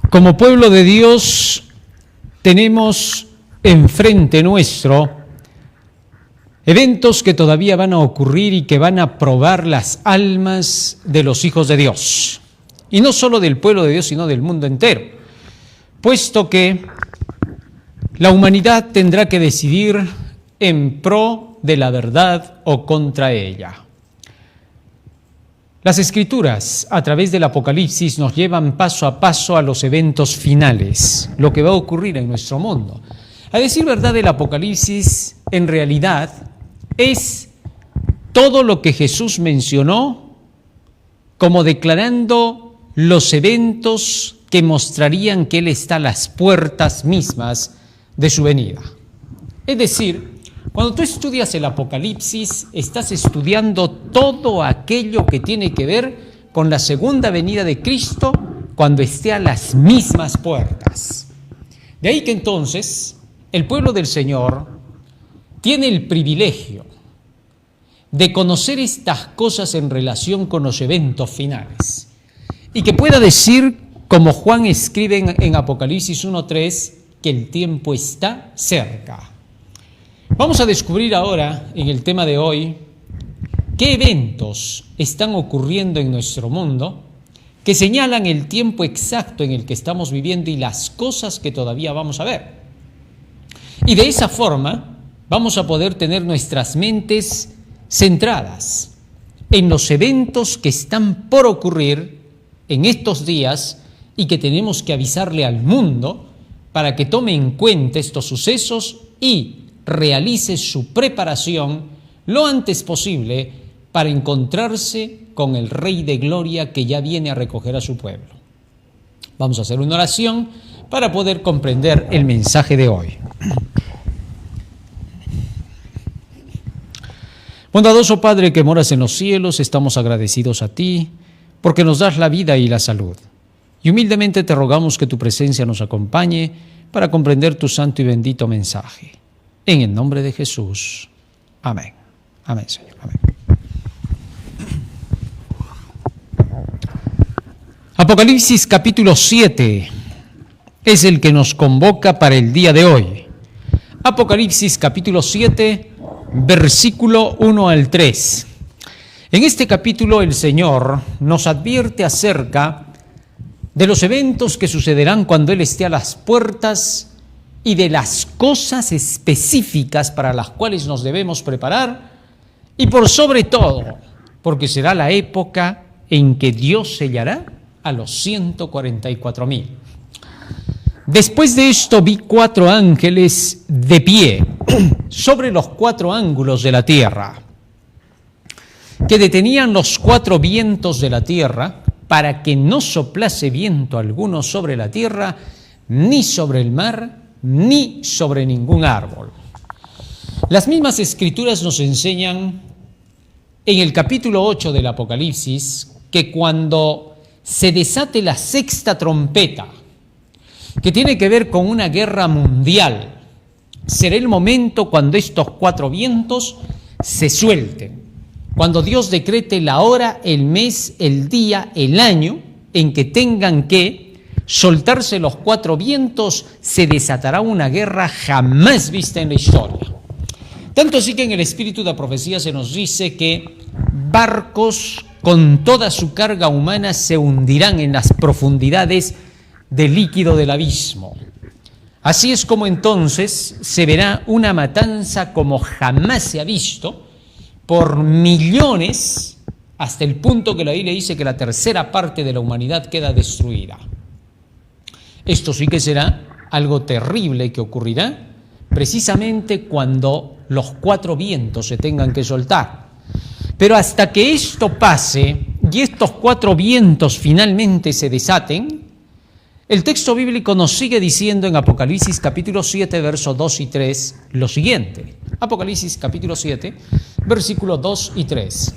Como pueblo de Dios tenemos enfrente nuestro eventos que todavía van a ocurrir y que van a probar las almas de los hijos de Dios. Y no solo del pueblo de Dios, sino del mundo entero. Puesto que la humanidad tendrá que decidir en pro de la verdad o contra ella. Las Escrituras, a través del Apocalipsis, nos llevan paso a paso a los eventos finales, lo que va a ocurrir en nuestro mundo. A decir verdad, el Apocalipsis, en realidad, es todo lo que Jesús mencionó como declarando los eventos que mostrarían que Él está a las puertas mismas de su venida. Es decir, cuando tú estudias el Apocalipsis, estás estudiando todo aquello que tiene que ver con la segunda venida de Cristo cuando esté a las mismas puertas. De ahí que entonces el pueblo del Señor tiene el privilegio de conocer estas cosas en relación con los eventos finales y que pueda decir, como Juan escribe en Apocalipsis 1:3, que el tiempo está cerca. Vamos a descubrir ahora, en el tema de hoy, qué eventos están ocurriendo en nuestro mundo que señalan el tiempo exacto en el que estamos viviendo y las cosas que todavía vamos a ver. Y de esa forma vamos a poder tener nuestras mentes centradas en los eventos que están por ocurrir en estos días y que tenemos que avisarle al mundo para que tome en cuenta estos sucesos y realice su preparación lo antes posible para encontrarse con el Rey de Gloria que ya viene a recoger a su pueblo. Vamos a hacer una oración para poder comprender el mensaje de hoy. Bondadoso Padre que moras en los cielos, estamos agradecidos a ti porque nos das la vida y la salud. Y humildemente te rogamos que tu presencia nos acompañe para comprender tu santo y bendito mensaje. En el nombre de Jesús. Amén. Amén, Señor. Amén. Apocalipsis capítulo 7 es el que nos convoca para el día de hoy. Apocalipsis capítulo 7, versículo 1 al 3. En este capítulo el Señor nos advierte acerca de los eventos que sucederán cuando Él esté a las puertas y de las cosas específicas para las cuales nos debemos preparar y por sobre todo, porque será la época en que Dios sellará a los 144,000. Después de esto vi 4 ángeles de pie sobre los 4 ángulos de la tierra, que detenían los 4 vientos de la tierra para que no soplase viento alguno sobre la tierra, ni sobre el mar, ni sobre ningún árbol. Las mismas Escrituras nos enseñan en el capítulo 8 del Apocalipsis que cuando se desate la 6ª trompeta, que tiene que ver con una guerra mundial, será el momento cuando estos 4 vientos se suelten, cuando Dios decrete la hora, el mes, el día, el año en que tengan que soltarse los 4 vientos, se desatará una guerra jamás vista en la historia. Tanto así que en el espíritu de la profecía se nos dice que barcos con toda su carga humana se hundirán en las profundidades del líquido del abismo. Así es como entonces se verá una matanza como jamás se ha visto por millones, hasta el punto que la Biblia dice que la 1/3 parte de la humanidad queda destruida. Esto sí que será algo terrible que ocurrirá precisamente cuando los 4 vientos se tengan que soltar. Pero hasta que esto pase y estos 4 vientos finalmente se desaten, el texto bíblico nos sigue diciendo en Apocalipsis capítulo 7, versos 2 y 3 lo siguiente. Apocalipsis capítulo 7, versículos 2 y 3.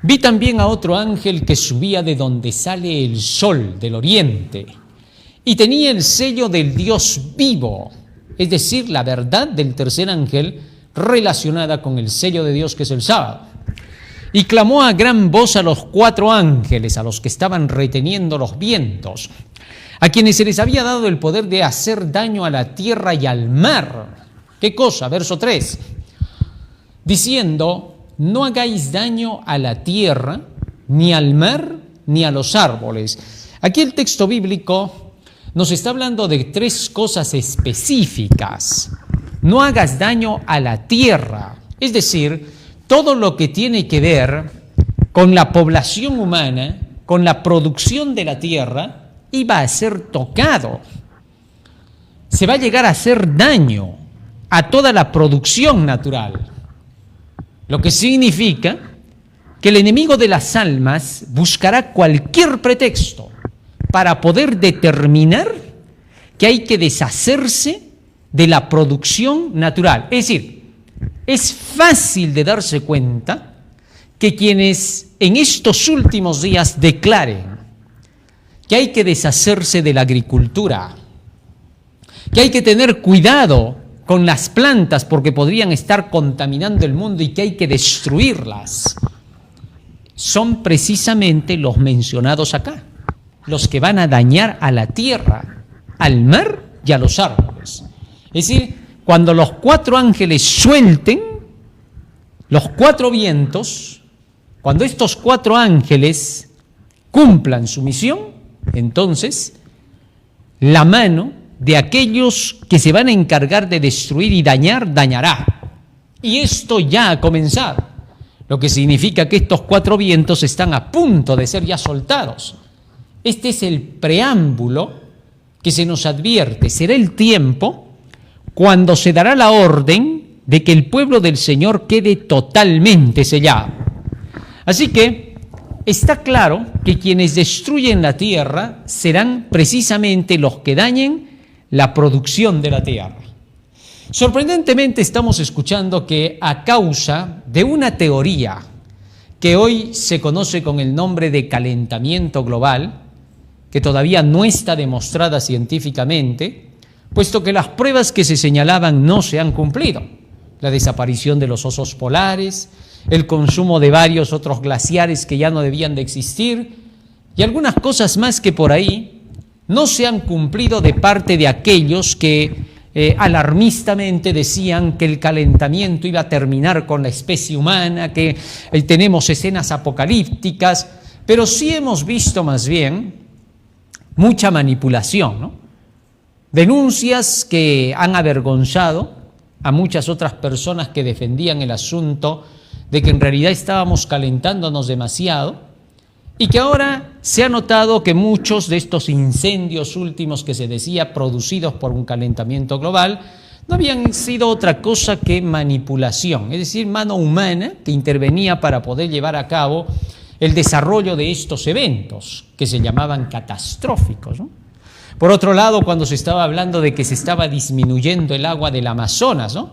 Vi también a otro ángel que subía de donde sale el sol del oriente y tenía el sello del Dios vivo, es decir, la verdad del tercer ángel relacionada con el sello de Dios que es el sábado. Y clamó a gran voz a los 4 ángeles, a los que estaban reteniendo los vientos: a quienes se les había dado el poder de hacer daño a la tierra y al mar. ¿Qué cosa? Verso 3. Diciendo, no hagáis daño a la tierra, ni al mar, ni a los árboles. Aquí el texto bíblico nos está hablando de 3 cosas específicas. No hagas daño a la tierra, es decir, todo lo que tiene que ver con la población humana, con la producción de la tierra, iba a ser tocado. Se va a llegar a hacer daño a toda la producción natural, lo que significa que el enemigo de las almas buscará cualquier pretexto para poder determinar que hay que deshacerse de la producción natural. Es decir, es fácil de darse cuenta que quienes en estos últimos días declaren que hay que deshacerse de la agricultura, que hay que tener cuidado con las plantas porque podrían estar contaminando el mundo y que hay que destruirlas, son precisamente los mencionados acá, los que van a dañar a la tierra, al mar y a los árboles. Es decir, cuando los 4 ángeles suelten los 4 vientos, cuando estos 4 ángeles cumplan su misión, entonces la mano de aquellos que se van a encargar de destruir y dañar, dañará. Y esto ya ha comenzado, lo que significa que estos 4 vientos están a punto de ser ya soltados. Este es el preámbulo que se nos advierte. Será el tiempo cuando se dará la orden de que el pueblo del Señor quede totalmente sellado. Así que está claro que quienes destruyen la tierra serán precisamente los que dañen la producción de la tierra. Sorprendentemente estamos escuchando que a causa de una teoría que hoy se conoce con el nombre de calentamiento global, que todavía no está demostrada científicamente, puesto que las pruebas que se señalaban no se han cumplido. La desaparición de los osos polares, el consumo de varios otros glaciares que ya no debían de existir y algunas cosas más que por ahí no se han cumplido de parte de aquellos que alarmistamente decían que el calentamiento iba a terminar con la especie humana, que tenemos escenas apocalípticas, pero sí hemos visto más bien mucha manipulación, ¿no? Denuncias que han avergonzado a muchas otras personas que defendían el asunto de que en realidad estábamos calentándonos demasiado y que ahora se ha notado que muchos de estos incendios últimos que se decía producidos por un calentamiento global no habían sido otra cosa que manipulación, es decir, mano humana que intervenía para poder llevar a cabo el desarrollo de estos eventos que se llamaban catastróficos, ¿no? Por otro lado, cuando se estaba hablando de que se estaba disminuyendo el agua del Amazonas, ¿no?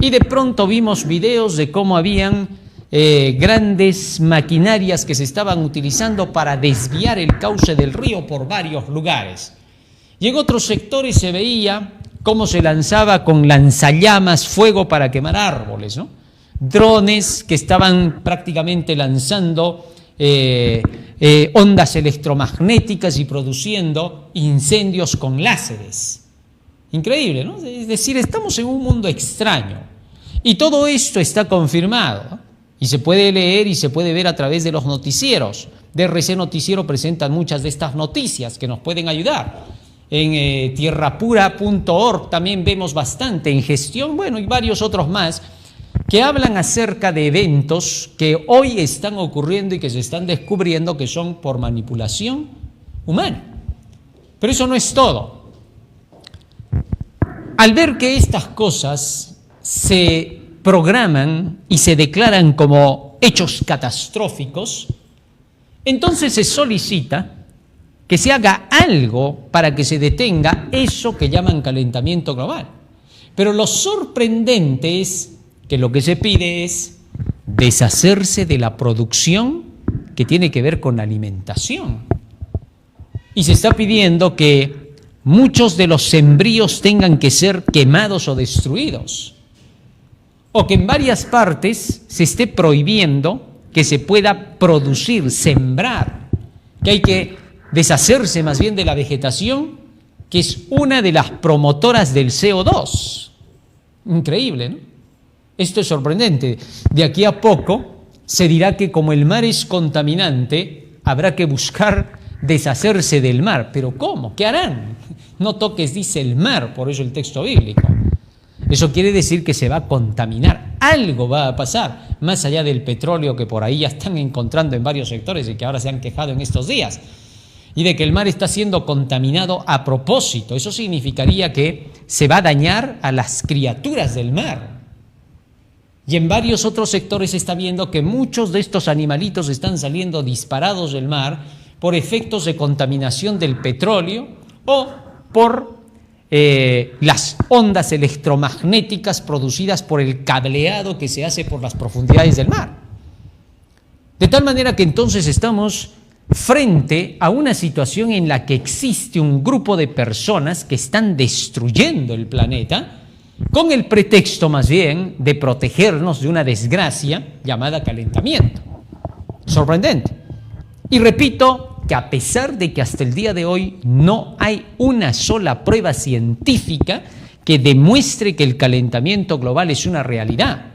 Y de pronto vimos videos de cómo habían grandes maquinarias que se estaban utilizando para desviar el cauce del río por varios lugares. Y en otros sectores se veía cómo se lanzaba con lanzallamas fuego para quemar árboles, ¿no? Drones que estaban prácticamente lanzando ondas electromagnéticas y produciendo incendios con láseres. Increíble, ¿no? Es decir, estamos en un mundo extraño y todo esto está confirmado, ¿no? Y se puede leer y se puede ver a través de los noticieros. DRC Noticiero presentan muchas de estas noticias que nos pueden ayudar. En tierrapura.org también vemos bastante, en Gestión, bueno, y varios otros más, que hablan acerca de eventos que hoy están ocurriendo y que se están descubriendo que son por manipulación humana. Pero eso no es todo. Al ver que estas cosas se programan y se declaran como hechos catastróficos, entonces se solicita que se haga algo para que se detenga eso que llaman calentamiento global. Pero lo sorprendente es que lo que se pide es deshacerse de la producción que tiene que ver con la alimentación. Y se está pidiendo que muchos de los sembríos tengan que ser quemados o destruidos, o que en varias partes se esté prohibiendo que se pueda producir, sembrar, que hay que deshacerse más bien de la vegetación, que es una de las promotoras del CO2. Increíble, ¿no? Esto es sorprendente. De aquí a poco se dirá que como el mar es contaminante, habrá que buscar deshacerse del mar. ¿Pero cómo? ¿Qué harán? No toques, dice el mar, por eso el texto bíblico. Eso quiere decir que se va a contaminar. Algo va a pasar, más allá del petróleo que por ahí ya están encontrando en varios sectores y que ahora se han quejado en estos días. Y de que el mar está siendo contaminado a propósito. Eso significaría que se va a dañar a las criaturas del mar. Y en varios otros sectores se está viendo que muchos de estos animalitos están saliendo disparados del mar por efectos de contaminación del petróleo o por las ondas electromagnéticas producidas por el cableado que se hace por las profundidades del mar. De tal manera que entonces estamos frente a una situación en la que existe un grupo de personas que están destruyendo el planeta con el pretexto más bien de protegernos de una desgracia llamada calentamiento. Sorprendente. Y repito que a pesar de que hasta el día de hoy no hay una sola prueba científica que demuestre que el calentamiento global es una realidad.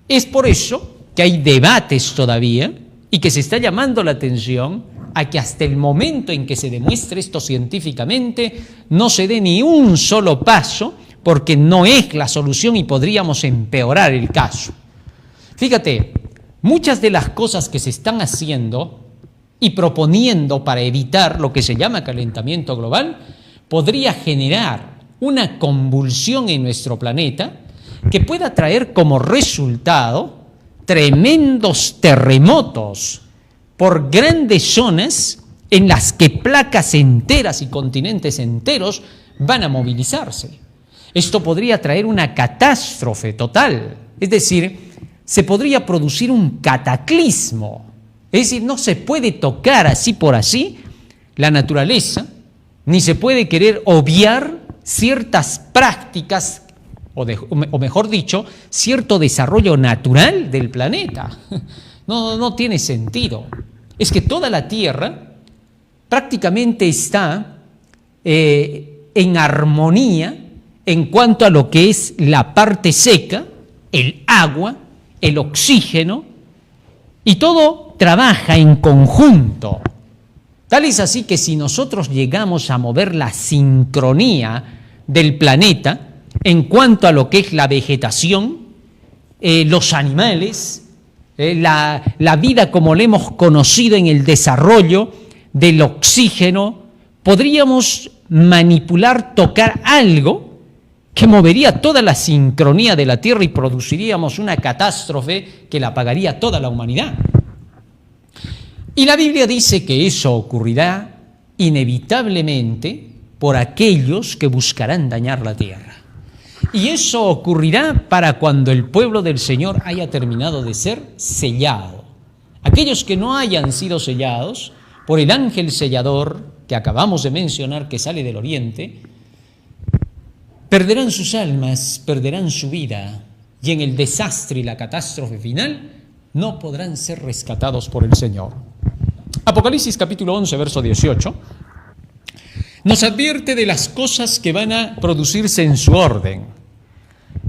Es por eso que hay debates todavía y que se está llamando la atención a que hasta el momento en que se demuestre esto científicamente no se dé ni un solo paso, porque no es la solución y podríamos empeorar el caso. Fíjate, muchas de las cosas que se están haciendo y proponiendo para evitar lo que se llama calentamiento global podría generar una convulsión en nuestro planeta que pueda traer como resultado tremendos terremotos por grandes zonas en las que placas enteras y continentes enteros van a movilizarse. Esto podría traer una catástrofe total, es decir, se podría producir un cataclismo. Es decir, no se puede tocar así por así la naturaleza, ni se puede querer obviar ciertas prácticas, o mejor dicho, cierto desarrollo natural del planeta. No tiene sentido. Es que toda la Tierra prácticamente está en armonía en cuanto a lo que es la parte seca, el agua, el oxígeno, y todo trabaja en conjunto. Tal es así que si nosotros llegamos a mover la sincronía del planeta en cuanto a lo que es la vegetación, los animales, la vida como la hemos conocido en el desarrollo del oxígeno, podríamos manipular, tocar algo que movería toda la sincronía de la Tierra y produciríamos una catástrofe que la pagaría toda la humanidad. Y la Biblia dice que eso ocurrirá inevitablemente por aquellos que buscarán dañar la Tierra. Y eso ocurrirá para cuando el pueblo del Señor haya terminado de ser sellado. Aquellos que no hayan sido sellados por el ángel sellador que acabamos de mencionar, que sale del oriente, perderán sus almas, perderán su vida, y en el desastre y la catástrofe final no podrán ser rescatados por el Señor. Apocalipsis capítulo 11, verso 18, nos advierte de las cosas que van a producirse en su orden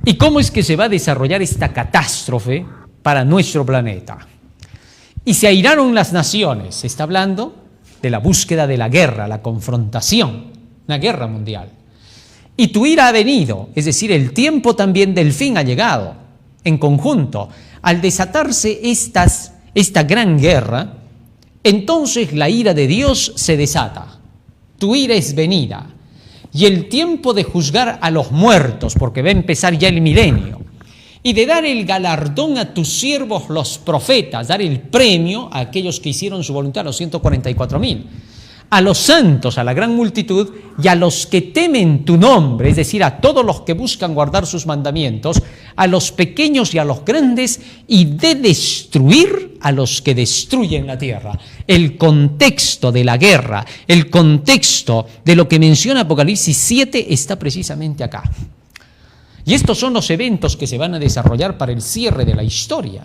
y cómo es que se va a desarrollar esta catástrofe para nuestro planeta. Y se airaron las naciones, se está hablando de la búsqueda de la guerra, la confrontación, una guerra mundial. Y tu ira ha venido, es decir, el tiempo también del fin ha llegado. En conjunto, al desatarse esta gran guerra, entonces la ira de Dios se desata. Tu ira es venida. Y el tiempo de juzgar a los muertos, porque va a empezar ya el milenio, y de dar el galardón a tus siervos los profetas, dar el premio a aquellos que hicieron su voluntad, los 144,000. A los santos, a la gran multitud, y a los que temen tu nombre, es decir, a todos los que buscan guardar sus mandamientos, a los pequeños y a los grandes, y de destruir a los que destruyen la tierra. El contexto de la guerra, el contexto de lo que menciona Apocalipsis 7 está precisamente acá. Y estos son los eventos que se van a desarrollar para el cierre de la historia.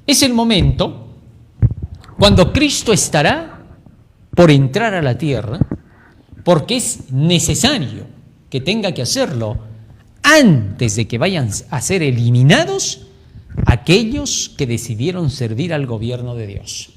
Es el momento cuando Cristo estará por entrar a la tierra, porque es necesario que tenga que hacerlo antes de que vayan a ser eliminados aquellos que decidieron servir al gobierno de Dios.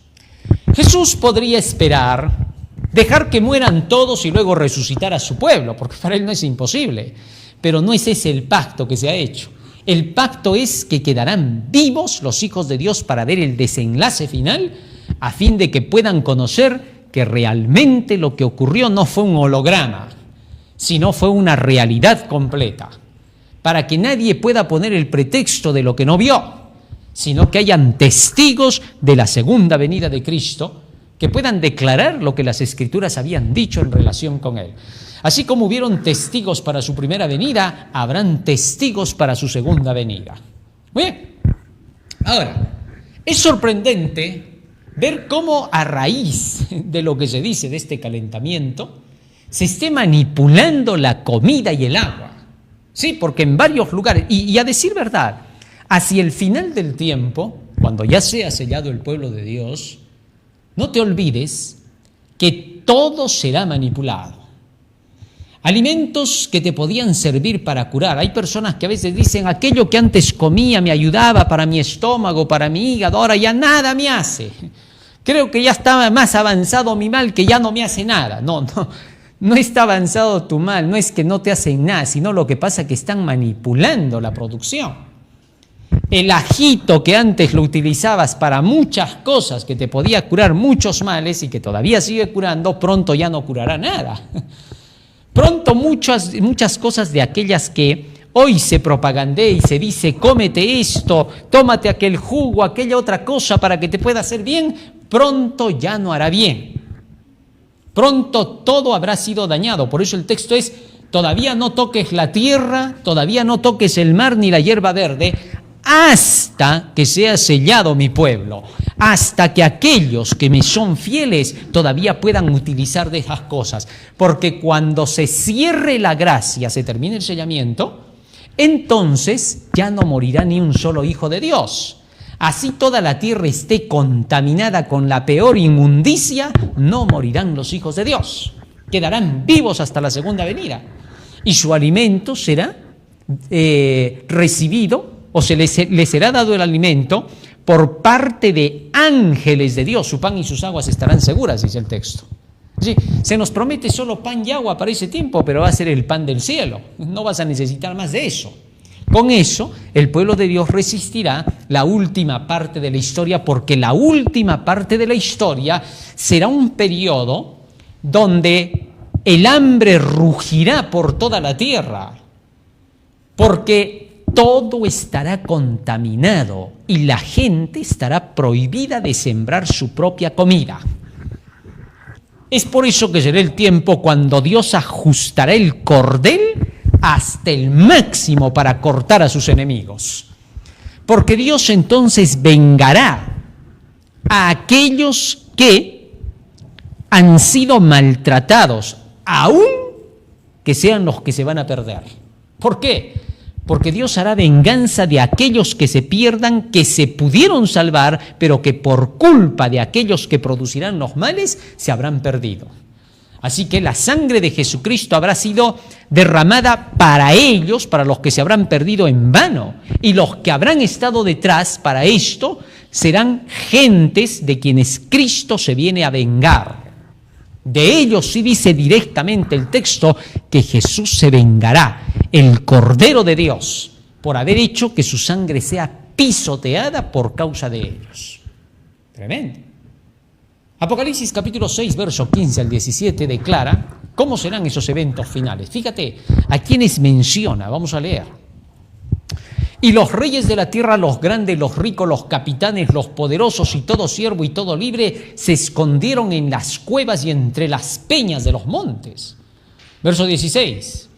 Jesús podría esperar, dejar que mueran todos y luego resucitar a su pueblo, porque para él no es imposible, pero no es ese el pacto que se ha hecho. El pacto es que quedarán vivos los hijos de Dios para ver el desenlace final, a fin de que puedan conocer que realmente lo que ocurrió no fue un holograma, sino fue una realidad completa, para que nadie pueda poner el pretexto de lo que no vio, sino que hayan testigos de la segunda venida de Cristo, que puedan declarar lo que las Escrituras habían dicho en relación con Él. Así como hubieron testigos para su primera venida, habrán testigos para su segunda venida. Muy bien. Ahora, es sorprendente ver cómo a raíz de lo que se dice de este calentamiento, se esté manipulando la comida y el agua. Sí, porque en varios lugares, y a decir verdad, hacia el final del tiempo, cuando ya sea sellado el pueblo de Dios, no te olvides que todo será manipulado. Alimentos que te podían servir para curar. Hay personas que a veces dicen, aquello que antes comía me ayudaba para mi estómago, para mi hígado, ahora ya nada me hace. Creo que ya estaba más avanzado mi mal que ya no me hace nada. No está avanzado tu mal, no es que no te hacen nada, sino lo que pasa es que están manipulando la producción. El ajito que antes lo utilizabas para muchas cosas, que te podía curar muchos males y que todavía sigue curando, pronto ya no curará nada. Pronto muchas cosas de aquellas que hoy se propagandea y se dice, cómete esto, tómate aquel jugo, aquella otra cosa para que te pueda hacer bien, pronto ya no hará bien. Pronto todo habrá sido dañado. Por eso el texto es, todavía no toques la tierra, todavía no toques el mar ni la hierba verde, hasta que sea sellado mi pueblo, hasta que aquellos que me son fieles todavía puedan utilizar de esas cosas. Porque cuando se cierre la gracia, se termine el sellamiento, entonces ya no morirá ni un solo hijo de Dios. Así toda la tierra esté contaminada con la peor inmundicia, no morirán los hijos de Dios. Quedarán vivos hasta la segunda venida. Y su alimento será recibido, o les será dado el alimento por parte de ángeles de Dios. Su pan y sus aguas estarán seguras, dice el texto. Sí, se nos promete solo pan y agua para ese tiempo, pero va a ser el pan del cielo. No vas a necesitar más de eso. Con eso, el pueblo de Dios resistirá la última parte de la historia, porque la última parte de la historia será un periodo donde el hambre rugirá por toda la tierra, porque todo estará contaminado y la gente estará prohibida de sembrar su propia comida. Es por eso que será el tiempo cuando Dios ajustará el cordel hasta el máximo para cortar a sus enemigos. Porque Dios entonces vengará a aquellos que han sido maltratados, aun que sean los que se van a perder. ¿Por qué? Porque Dios hará venganza de aquellos que se pierdan, que se pudieron salvar, pero que por culpa de aquellos que producirán los males, se habrán perdido. Así que la sangre de Jesucristo habrá sido derramada para ellos, para los que se habrán perdido en vano. Y los que habrán estado detrás para esto serán gentes de quienes Cristo se viene a vengar. De ellos sí dice directamente el texto que Jesús se vengará, el Cordero de Dios, por haber hecho que su sangre sea pisoteada por causa de ellos. Tremendo. Apocalipsis capítulo 6, verso 15 al 17 declara cómo serán esos eventos finales. Fíjate a quienes menciona, vamos a leer. Y los reyes de la tierra, los grandes, los ricos, los capitanes, los poderosos y todo siervo y todo libre se escondieron en las cuevas y entre las peñas de los montes. Verso 16.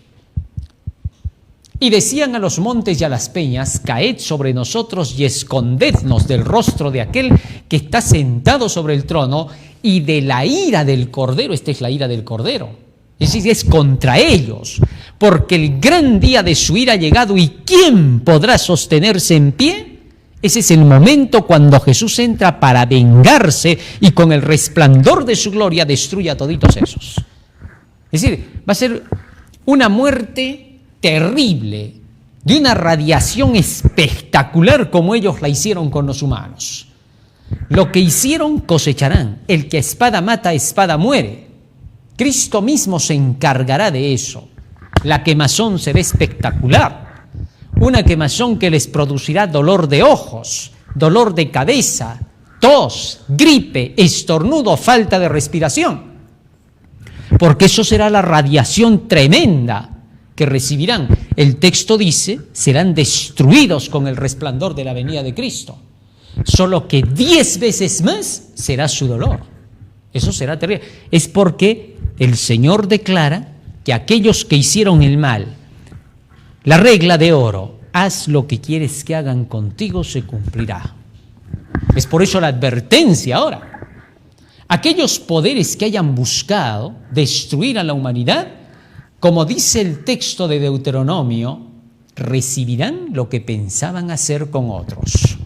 Y decían a los montes y a las peñas, caed sobre nosotros y escondednos del rostro de aquel que está sentado sobre el trono y de la ira del Cordero. Esta es la ira del Cordero. Es decir, es contra ellos, porque el gran día de su ira ha llegado y ¿quién podrá sostenerse en pie? Ese es el momento cuando Jesús entra para vengarse y con el resplandor de su gloria destruye a toditos esos. Es decir, va a ser una muerte terrible, de una radiación espectacular como ellos la hicieron con los humanos. Lo que hicieron cosecharán. El que a espada mata, a espada muere. Cristo mismo se encargará de eso. La quemazón será espectacular. Una quemazón que les producirá dolor de ojos, dolor de cabeza, tos, gripe, estornudo, falta de respiración. Porque eso será la radiación tremenda que recibirán. El texto dice, serán destruidos con el resplandor de la venida de Cristo. Solo que 10 veces más será su dolor. Eso será terrible. Es porque el Señor declara que aquellos que hicieron el mal, la regla de oro, haz lo que quieres que hagan contigo, se cumplirá. Es por eso la advertencia ahora. Aquellos poderes que hayan buscado destruir a la humanidad, como dice el texto de Deuteronomio, recibirán lo que pensaban hacer con otros.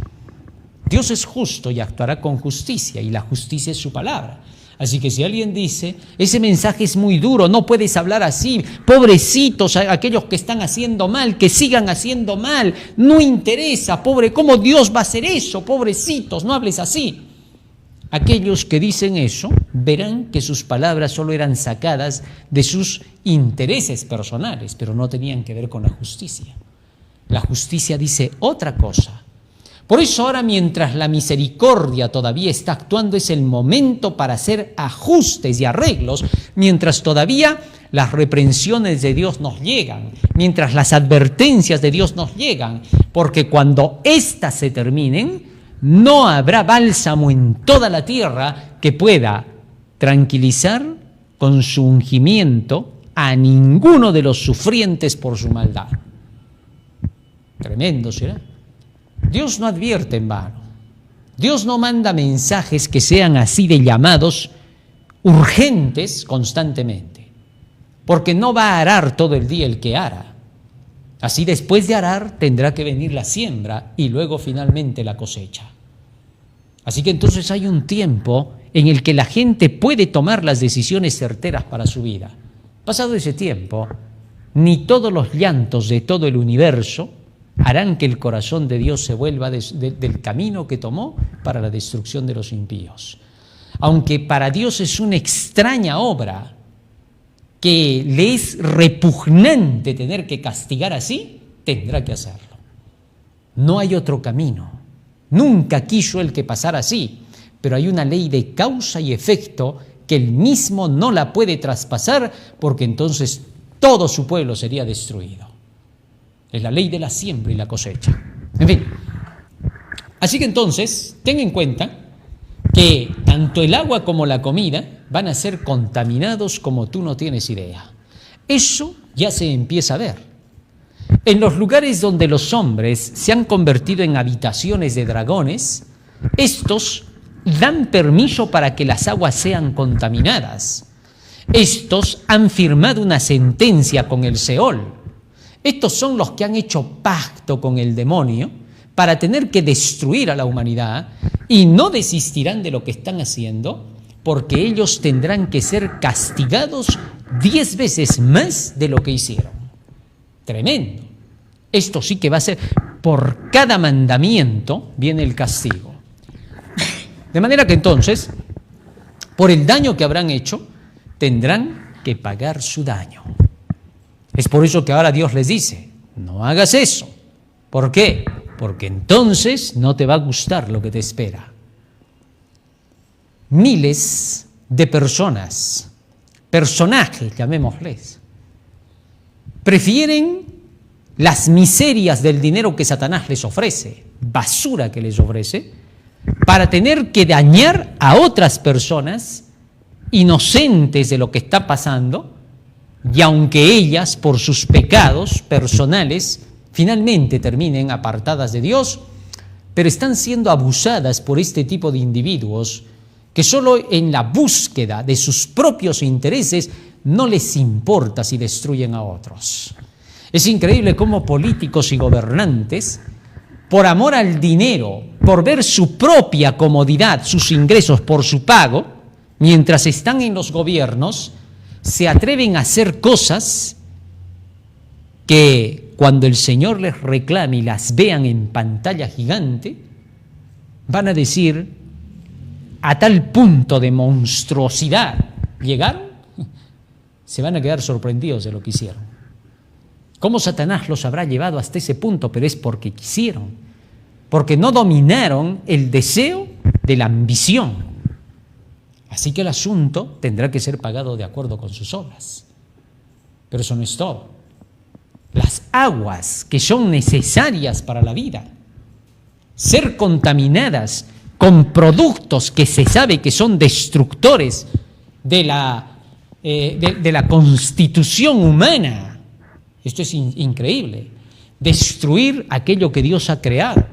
Dios es justo y actuará con justicia, y la justicia es su palabra. Así que si alguien dice, ese mensaje es muy duro, no puedes hablar así, pobrecitos aquellos que están haciendo mal, que sigan haciendo mal, no interesa, pobre, ¿cómo Dios va a hacer eso? Pobrecitos, no hables así. Aquellos que dicen eso verán que sus palabras solo eran sacadas de sus intereses personales, pero no tenían que ver con la justicia. La justicia dice otra cosa. Por eso ahora, mientras la misericordia todavía está actuando, es el momento para hacer ajustes y arreglos, mientras todavía las reprensiones de Dios nos llegan, mientras las advertencias de Dios nos llegan, porque cuando éstas se terminen, no habrá bálsamo en toda la tierra que pueda tranquilizar con su ungimiento a ninguno de los sufrientes por su maldad. Tremendo será. Dios no advierte en vano. Dios no manda mensajes que sean así de llamados urgentes constantemente, porque no va a arar todo el día el que ara. Así después de arar tendrá que venir la siembra y luego finalmente la cosecha. Así que entonces hay un tiempo en el que la gente puede tomar las decisiones certeras para su vida. Pasado ese tiempo, ni todos los llantos de todo el universo harán que el corazón de Dios se vuelva del camino que tomó para la destrucción de los impíos. Aunque para Dios es una extraña obra que le es repugnante tener que castigar así, tendrá que hacerlo. No hay otro camino. Nunca quiso Él que pasara así, pero hay una ley de causa y efecto que Él mismo no la puede traspasar, porque entonces todo su pueblo sería destruido. Es la ley de la siembra y la cosecha. En fin, así que entonces, ten en cuenta que tanto el agua como la comida van a ser contaminados como tú no tienes idea. Eso ya se empieza a ver. En los lugares donde los hombres se han convertido en habitaciones de dragones, estos dan permiso para que las aguas sean contaminadas. Estos han firmado una sentencia con el Seol. Estos son los que han hecho pacto con el demonio para tener que destruir a la humanidad y no desistirán de lo que están haciendo, porque ellos tendrán que ser castigados 10 veces más de lo que hicieron. Tremendo. Esto sí que va a ser, por cada mandamiento viene el castigo. De manera que entonces, por el daño que habrán hecho, tendrán que pagar su daño. Es por eso que ahora Dios les dice, no hagas eso. ¿Por qué? Porque entonces no te va a gustar lo que te espera. Miles de personas, personajes, llamémosles, prefieren las miserias del dinero que Satanás les ofrece, basura que les ofrece, para tener que dañar a otras personas inocentes de lo que está pasando, y aunque ellas, por sus pecados personales, finalmente terminen apartadas de Dios, pero están siendo abusadas por este tipo de individuos que solo en la búsqueda de sus propios intereses no les importa si destruyen a otros. Es increíble cómo políticos y gobernantes por amor al dinero, por ver su propia comodidad, sus ingresos por su pago, mientras están en los gobiernos, se atreven a hacer cosas que cuando el Señor les reclame y las vean en pantalla gigante, van a decir, a tal punto de monstruosidad llegaron, se van a quedar sorprendidos de lo que hicieron. ¿Cómo Satanás los habrá llevado hasta ese punto? Pero es porque quisieron, porque no dominaron el deseo de la ambición. Así que el asunto tendrá que ser pagado de acuerdo con sus obras. Pero eso no es todo. Las aguas que son necesarias para la vida, ser contaminadas con productos que se sabe que son destructores de la constitución humana. Esto es increíble. Destruir aquello que Dios ha creado,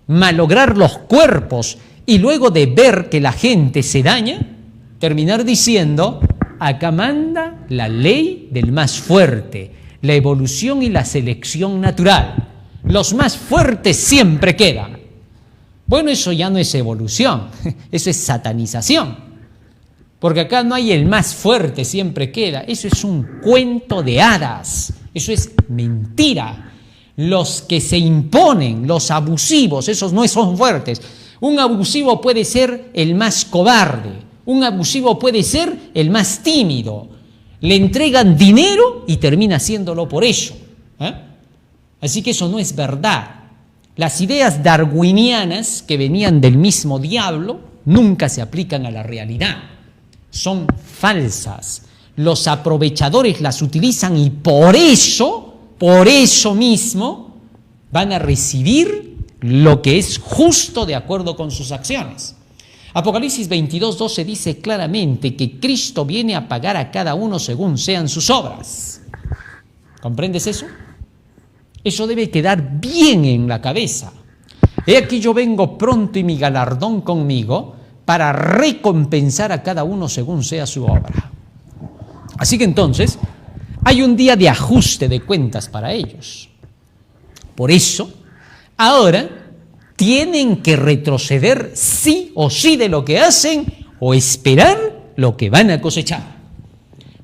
malograr los cuerpos y luego de ver que la gente se daña, terminar diciendo, acá manda la ley del más fuerte, la evolución y la selección natural. Los más fuertes siempre quedan. Bueno, eso ya no es evolución, eso es satanización. Porque acá no hay el más fuerte siempre queda. Eso es un cuento de hadas. Eso es mentira. Los que se imponen, los abusivos, esos no son fuertes. Un abusivo puede ser el más cobarde. Un abusivo puede ser el más tímido. Le entregan dinero y termina haciéndolo por ello. Así que eso no es verdad. Las ideas darwinianas que venían del mismo diablo nunca se aplican a la realidad. Son falsas. Los aprovechadores las utilizan y por eso mismo, van a recibir lo que es justo de acuerdo con sus acciones. Apocalipsis 22:12 dice claramente que Cristo viene a pagar a cada uno según sean sus obras. ¿Comprendes eso? Eso debe quedar bien en la cabeza. He aquí yo vengo pronto y mi galardón conmigo para recompensar a cada uno según sea su obra. Así que entonces hay un día de ajuste de cuentas para ellos. Por eso, ahora tienen que retroceder sí o sí de lo que hacen o esperar lo que van a cosechar.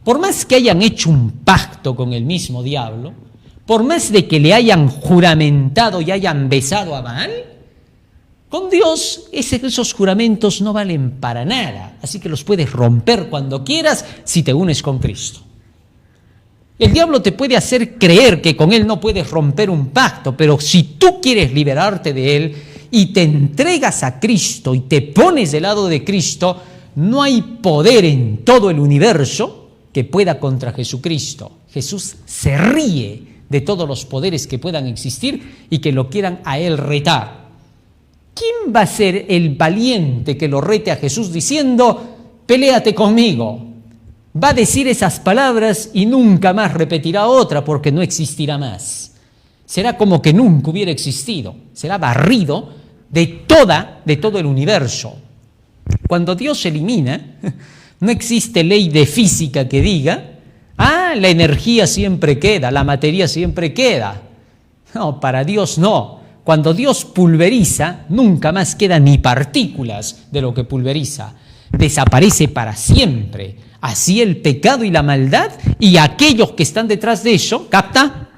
Por más que hayan hecho un pacto con el mismo diablo, por más de que le hayan juramentado y hayan besado a Baal, con Dios esos juramentos no valen para nada, así que los puedes romper cuando quieras si te unes con Cristo. El diablo te puede hacer creer que con él no puedes romper un pacto, pero si tú quieres liberarte de él y te entregas a Cristo y te pones del lado de Cristo, no hay poder en todo el universo que pueda contra Jesucristo. Jesús se ríe de todos los poderes que puedan existir y que lo quieran a él retar. ¿Quién va a ser el valiente que lo rete a Jesús diciendo, peléate conmigo? Va a decir esas palabras y nunca más repetirá otra porque no existirá más. Será como que nunca hubiera existido. Será barrido de todo el universo. Cuando Dios elimina, no existe ley de física que diga, la energía siempre queda, la materia siempre queda. No, para Dios no. Cuando Dios pulveriza, nunca más quedan ni partículas de lo que pulveriza. Desaparece para siempre. Así el pecado y la maldad y aquellos que están detrás de eso, ¿capta?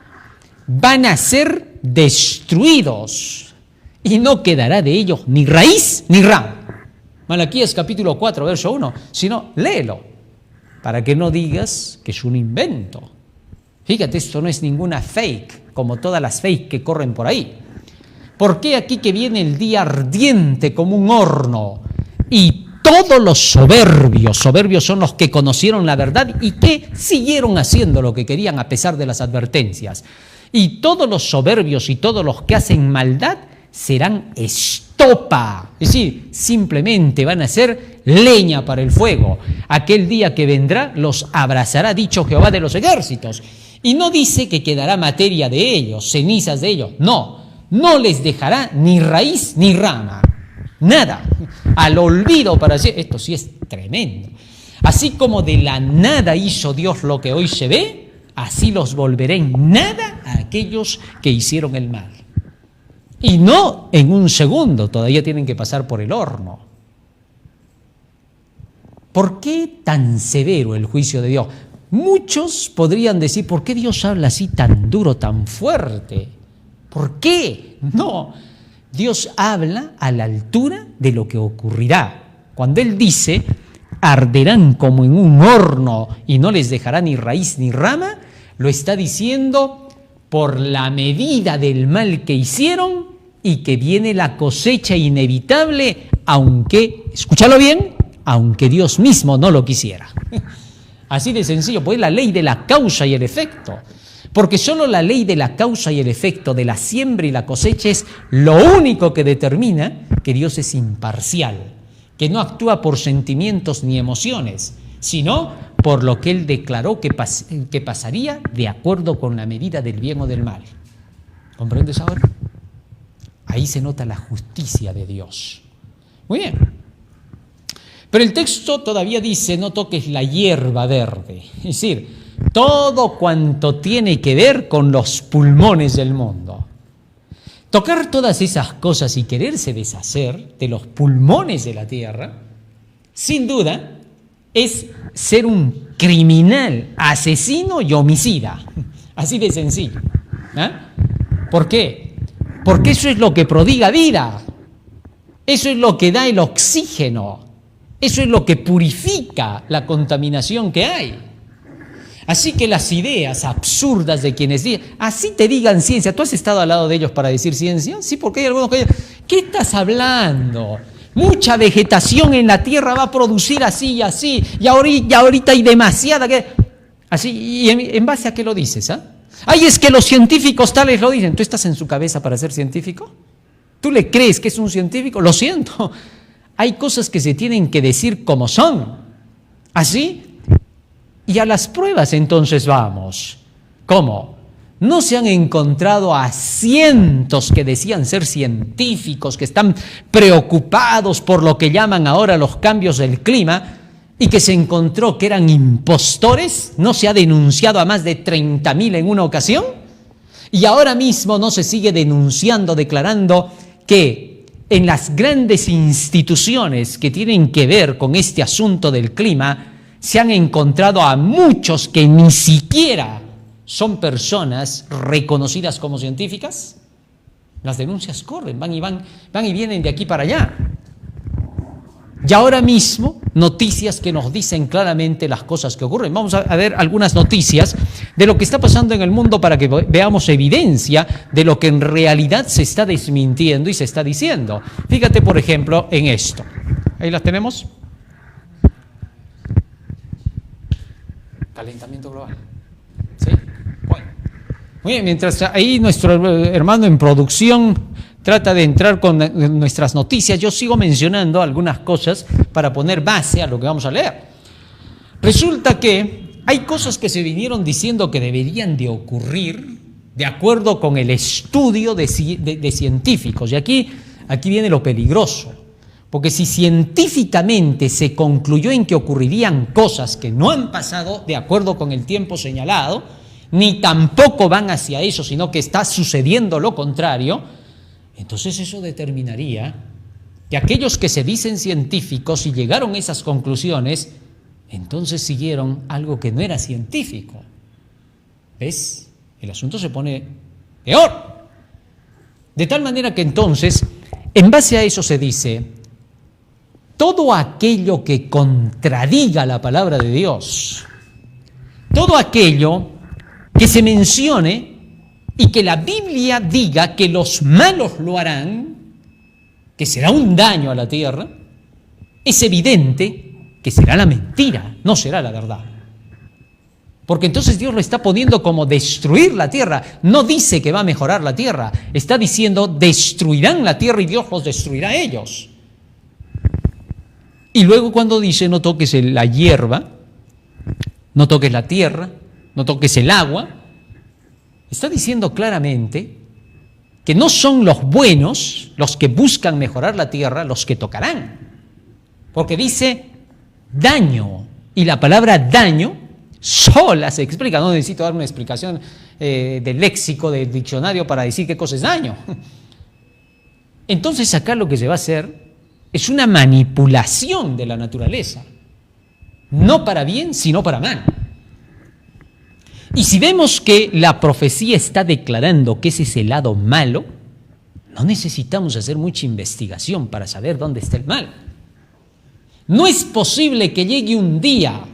Van a ser destruidos y no quedará de ellos ni raíz ni rama. Malaquías capítulo 4, verso 1, sino léelo para que no digas que es un invento. Fíjate, esto no es ninguna fake, como todas las fake que corren por ahí. ¿Por qué aquí que viene el día ardiente como un horno y todos los soberbios son los que conocieron la verdad y que siguieron haciendo lo que querían a pesar de las advertencias? Y todos los soberbios y todos los que hacen maldad serán estopa, es decir, simplemente van a ser leña para el fuego. Aquel día que vendrá los abrazará, dicho Jehová de los ejércitos. Y no dice que quedará materia de ellos, cenizas de ellos, no les dejará ni raíz ni rama. Nada, al olvido para decir, esto sí es tremendo. Así como de la nada hizo Dios lo que hoy se ve, así los volveré en nada a aquellos que hicieron el mal. Y no en un segundo, todavía tienen que pasar por el horno. ¿Por qué tan severo el juicio de Dios? Muchos podrían decir, ¿por qué Dios habla así tan duro, tan fuerte? ¿Por qué? No, Dios habla a la altura de lo que ocurrirá. Cuando Él dice, arderán como en un horno y no les dejará ni raíz ni rama, lo está diciendo por la medida del mal que hicieron y que viene la cosecha inevitable, aunque, escúchalo bien, aunque Dios mismo no lo quisiera. Así de sencillo, pues es la ley de la causa y el efecto. Porque solo la ley de la causa y el efecto de la siembra y la cosecha es lo único que determina que Dios es imparcial, que no actúa por sentimientos ni emociones, sino por lo que Él declaró que pasaría de acuerdo con la medida del bien o del mal. ¿Comprendes ahora? Ahí se nota la justicia de Dios. Muy bien. Pero el texto todavía dice, no toques la hierba verde. Es decir, todo cuanto tiene que ver con los pulmones del mundo. Tocar todas esas cosas y quererse deshacer de los pulmones de la tierra, sin duda, es ser un criminal, asesino y homicida. Así de sencillo. ¿Por qué? Porque eso es lo que prodiga vida. Eso es lo que da el oxígeno. Eso es lo que purifica la contaminación que hay. Así que las ideas absurdas de quienes digan, así te digan ciencia, ¿tú has estado al lado de ellos para decir ciencia? Sí, porque hay algunos que dicen, ¿qué estás hablando? Mucha vegetación en la tierra va a producir así y así, y ahorita hay demasiada que... Así, ¿y en base a qué lo dices? Ay, es que los científicos tales lo dicen. ¿Tú estás en su cabeza para ser científico? ¿Tú le crees que es un científico? Lo siento. Hay cosas que se tienen que decir como son. ¿Así? Y a las pruebas entonces vamos. ¿Cómo? ¿No se han encontrado a cientos que decían ser científicos, que están preocupados por lo que llaman ahora los cambios del clima y que se encontró que eran impostores? ¿No se ha denunciado a más de 30,000 en una ocasión? Y ahora mismo no se sigue denunciando, declarando que en las grandes instituciones que tienen que ver con este asunto del clima, se han encontrado a muchos que ni siquiera son personas reconocidas como científicas. Las denuncias corren, van y vienen de aquí para allá. Y ahora mismo, noticias que nos dicen claramente las cosas que ocurren. Vamos a ver algunas noticias de lo que está pasando en el mundo para que veamos evidencia de lo que en realidad se está desmintiendo y se está diciendo. Fíjate, por ejemplo, en esto. ¿Ahí las tenemos? Calentamiento global. ¿Sí? Bueno. Muy bien, mientras ahí nuestro hermano en producción trata de entrar con nuestras noticias, yo sigo mencionando algunas cosas para poner base a lo que vamos a leer. Resulta que hay cosas que se vinieron diciendo que deberían de ocurrir de acuerdo con el estudio de científicos. Y aquí viene lo peligroso, porque si científicamente se concluyó en que ocurrirían cosas que no han pasado de acuerdo con el tiempo señalado, ni tampoco van hacia eso, sino que está sucediendo lo contrario, entonces eso determinaría que aquellos que se dicen científicos y llegaron a esas conclusiones, entonces siguieron algo que no era científico. ¿Ves? El asunto se pone peor. De tal manera que entonces, en base a eso se dice, todo aquello que contradiga la palabra de Dios, todo aquello que se mencione y que la Biblia diga que los malos lo harán, que será un daño a la tierra, es evidente que será la mentira, no será la verdad. Porque entonces Dios lo está poniendo como destruir la tierra. No dice que va a mejorar la tierra, está diciendo destruirán la tierra y Dios los destruirá a ellos. Y luego cuando dice no toques la hierba, no toques la tierra, no toques el agua, está diciendo claramente que no son los buenos, los que buscan mejorar la tierra, los que tocarán. Porque dice daño, y la palabra daño sola se explica. No necesito dar una explicación del léxico, del diccionario para decir qué cosa es daño. Entonces acá lo que se va a hacer es una manipulación de la naturaleza, no para bien, sino para mal. Y si vemos que la profecía está declarando que ese es el lado malo, no necesitamos hacer mucha investigación para saber dónde está el mal. No es posible que llegue un día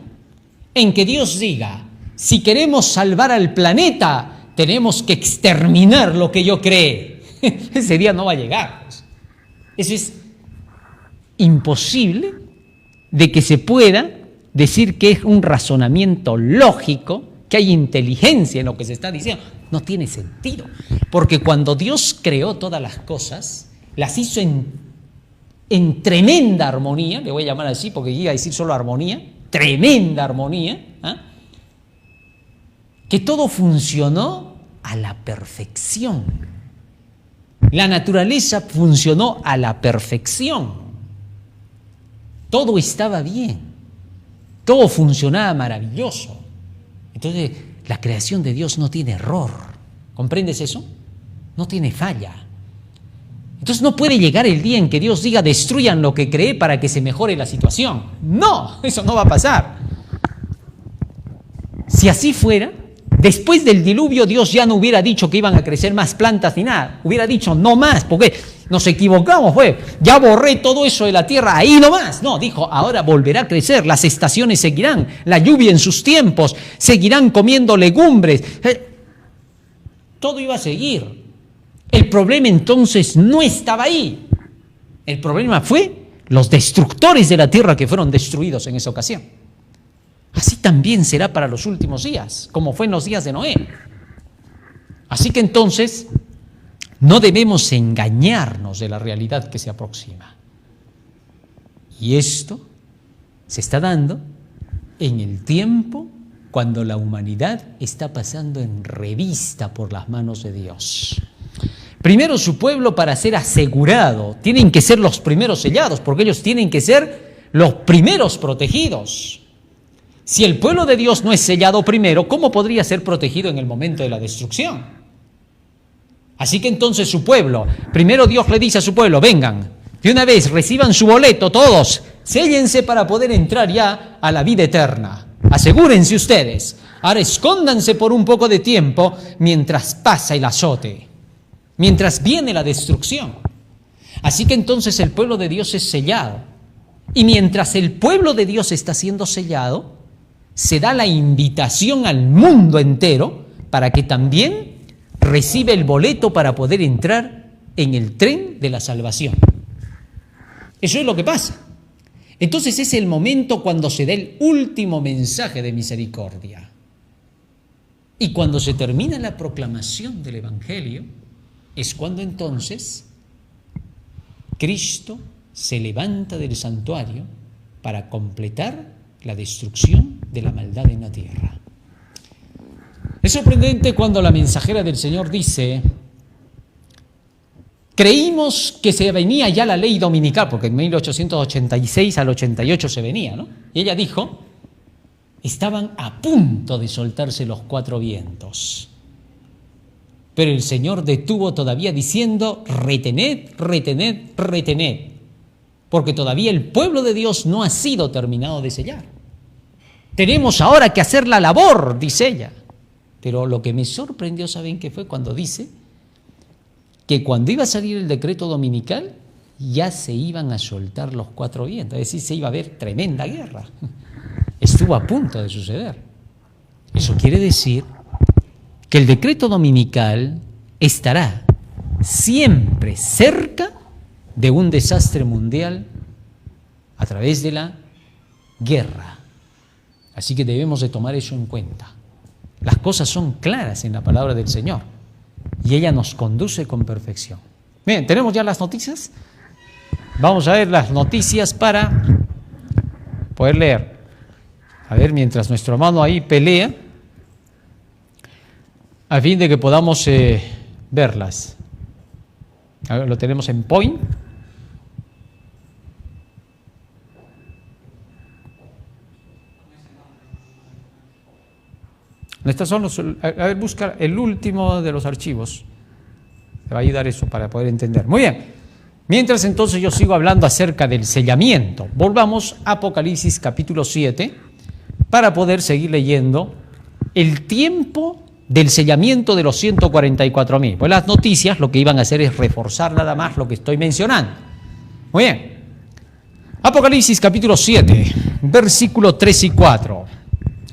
en que Dios diga, si queremos salvar al planeta, tenemos que exterminar lo que yo creé. Ese día no va a llegar. Eso es imposible de que se pueda decir que es un razonamiento lógico, que hay inteligencia en lo que se está diciendo. No tiene sentido, porque cuando Dios creó todas las cosas, las hizo en tremenda armonía, le voy a llamar así porque iba a decir solo armonía, tremenda armonía, ¿eh? Que todo funcionó a la perfección. La naturaleza funcionó a la perfección. Todo estaba bien, todo funcionaba maravilloso. Entonces, la creación de Dios no tiene error. ¿Comprendes eso? No tiene falla. Entonces no puede llegar el día en que Dios diga destruyan lo que creé para que se mejore la situación. No, eso no va a pasar. Si así fuera, después del diluvio Dios ya no hubiera dicho que iban a crecer más plantas ni nada. Hubiera dicho no más, porque nos equivocamos, ya borré todo eso de la tierra, ahí no más. No, dijo, ahora volverá a crecer, las estaciones seguirán, la lluvia en sus tiempos, seguirán comiendo legumbres. Todo iba a seguir. El problema entonces no estaba ahí. El problema fue los destructores de la tierra que fueron destruidos en esa ocasión. Así también será para los últimos días, como fue en los días de Noé. Así que entonces no debemos engañarnos de la realidad que se aproxima. Y esto se está dando en el tiempo cuando la humanidad está pasando en revista por las manos de Dios. Primero su pueblo, para ser asegurado, tienen que ser los primeros sellados, porque ellos tienen que ser los primeros protegidos. Si el pueblo de Dios no es sellado primero, ¿cómo podría ser protegido en el momento de la destrucción? Así que entonces su pueblo, primero Dios le dice a su pueblo, vengan, de una vez reciban su boleto todos, séllense para poder entrar ya a la vida eterna. Asegúrense ustedes. Ahora escóndanse por un poco de tiempo mientras pasa el azote, mientras viene la destrucción. Así que entonces el pueblo de Dios es sellado. Y mientras el pueblo de Dios está siendo sellado, se da la invitación al mundo entero para que también reciba el boleto para poder entrar en el tren de la salvación. Eso es lo que pasa. Entonces es el momento cuando se da el último mensaje de misericordia. Y cuando se termina la proclamación del Evangelio, es cuando entonces Cristo se levanta del santuario para completar la destrucción de la maldad en la tierra. Es sorprendente cuando la mensajera del Señor dice, creímos que se venía ya la ley dominical, porque en 1886 al 88 se venía, ¿no? Y ella dijo, estaban a punto de soltarse los cuatro vientos. Pero el Señor detuvo todavía diciendo, retened, retened, retened, porque todavía el pueblo de Dios no ha sido terminado de sellar. Tenemos ahora que hacer la labor, dice ella. Pero lo que me sorprendió, ¿saben qué fue? Cuando dice que cuando iba a salir el decreto dominical, ya se iban a soltar los cuatro vientos, es decir, se iba a haber tremenda guerra. Estuvo a punto de suceder. Eso quiere decir que el decreto dominical estará siempre cerca de un desastre mundial a través de la guerra. Así que debemos de tomar eso en cuenta. Las cosas son claras en la palabra del Señor y ella nos conduce con perfección. Bien, ¿tenemos ya las noticias? Vamos a ver las noticias para poder leer. A ver, mientras nuestro hermano ahí pelea, a fin de que podamos verlas. A ver, lo tenemos en point. Estos son los, a ver, busca el último de los archivos. Te va a ayudar eso para poder entender. Muy bien. Mientras entonces yo sigo hablando acerca del sellamiento. Volvamos a Apocalipsis capítulo 7 para poder seguir leyendo el tiempo del sellamiento de los 144.000. Pues las noticias lo que iban a hacer es reforzar nada más lo que estoy mencionando. Muy bien. Apocalipsis capítulo 7, versículo 3 y 4.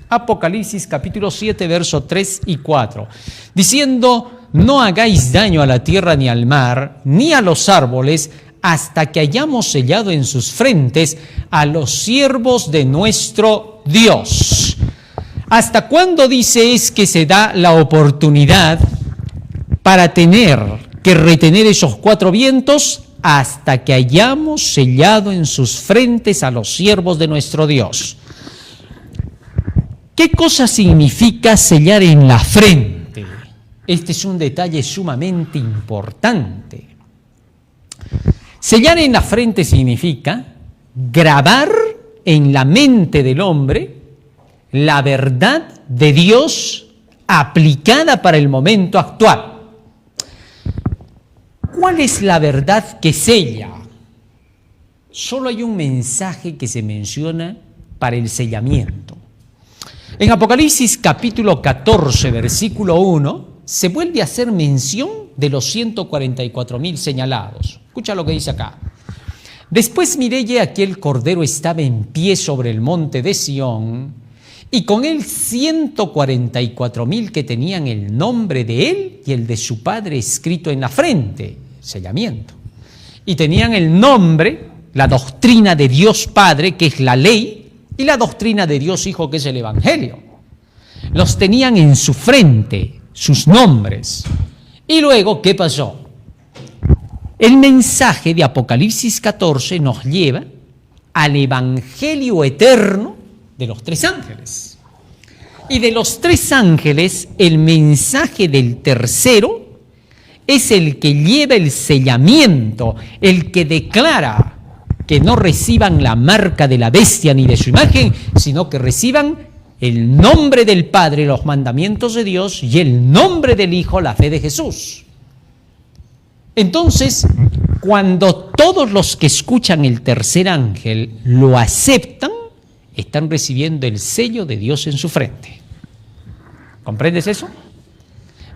Apocalipsis capítulo 7, verso 3 y 4. Diciendo, no hagáis daño a la tierra ni al mar, ni a los árboles, hasta que hayamos sellado en sus frentes a los siervos de nuestro Dios. ¿Hasta cuándo dice es que se da la oportunidad para tener que retener esos 4 vientos? Hasta que hayamos sellado en sus frentes a los siervos de nuestro Dios. ¿Qué cosa significa sellar en la frente? Este es un detalle sumamente importante. Sellar en la frente significa grabar en la mente del hombre la verdad de Dios aplicada para el momento actual. ¿Cuál es la verdad que sella? Solo hay un mensaje que se menciona para el sellamiento. En Apocalipsis capítulo 14, versículo 1, se vuelve a hacer mención de los 144.000 señalados. Escucha lo que dice acá. Después miré y aquí el Cordero estaba en pie sobre el monte de Sión, y con él 144.000 que tenían el nombre de él y el de su padre escrito en la frente, sellamiento. Y tenían el nombre, la doctrina de Dios Padre, que es la ley, y la doctrina de Dios Hijo, que es el Evangelio. Los tenían en su frente, sus nombres. Y luego, ¿qué pasó? El mensaje de Apocalipsis 14 nos lleva al Evangelio eterno de los 3 ángeles. Y de los 3 ángeles, el mensaje del tercero es el que lleva el sellamiento, el que declara que no reciban la marca de la bestia ni de su imagen, sino que reciban el nombre del Padre, los mandamientos de Dios, y el nombre del Hijo, la fe de Jesús. Entonces, cuando todos los que escuchan el tercer ángel lo aceptan, están recibiendo el sello de Dios en su frente. ¿Comprendes eso?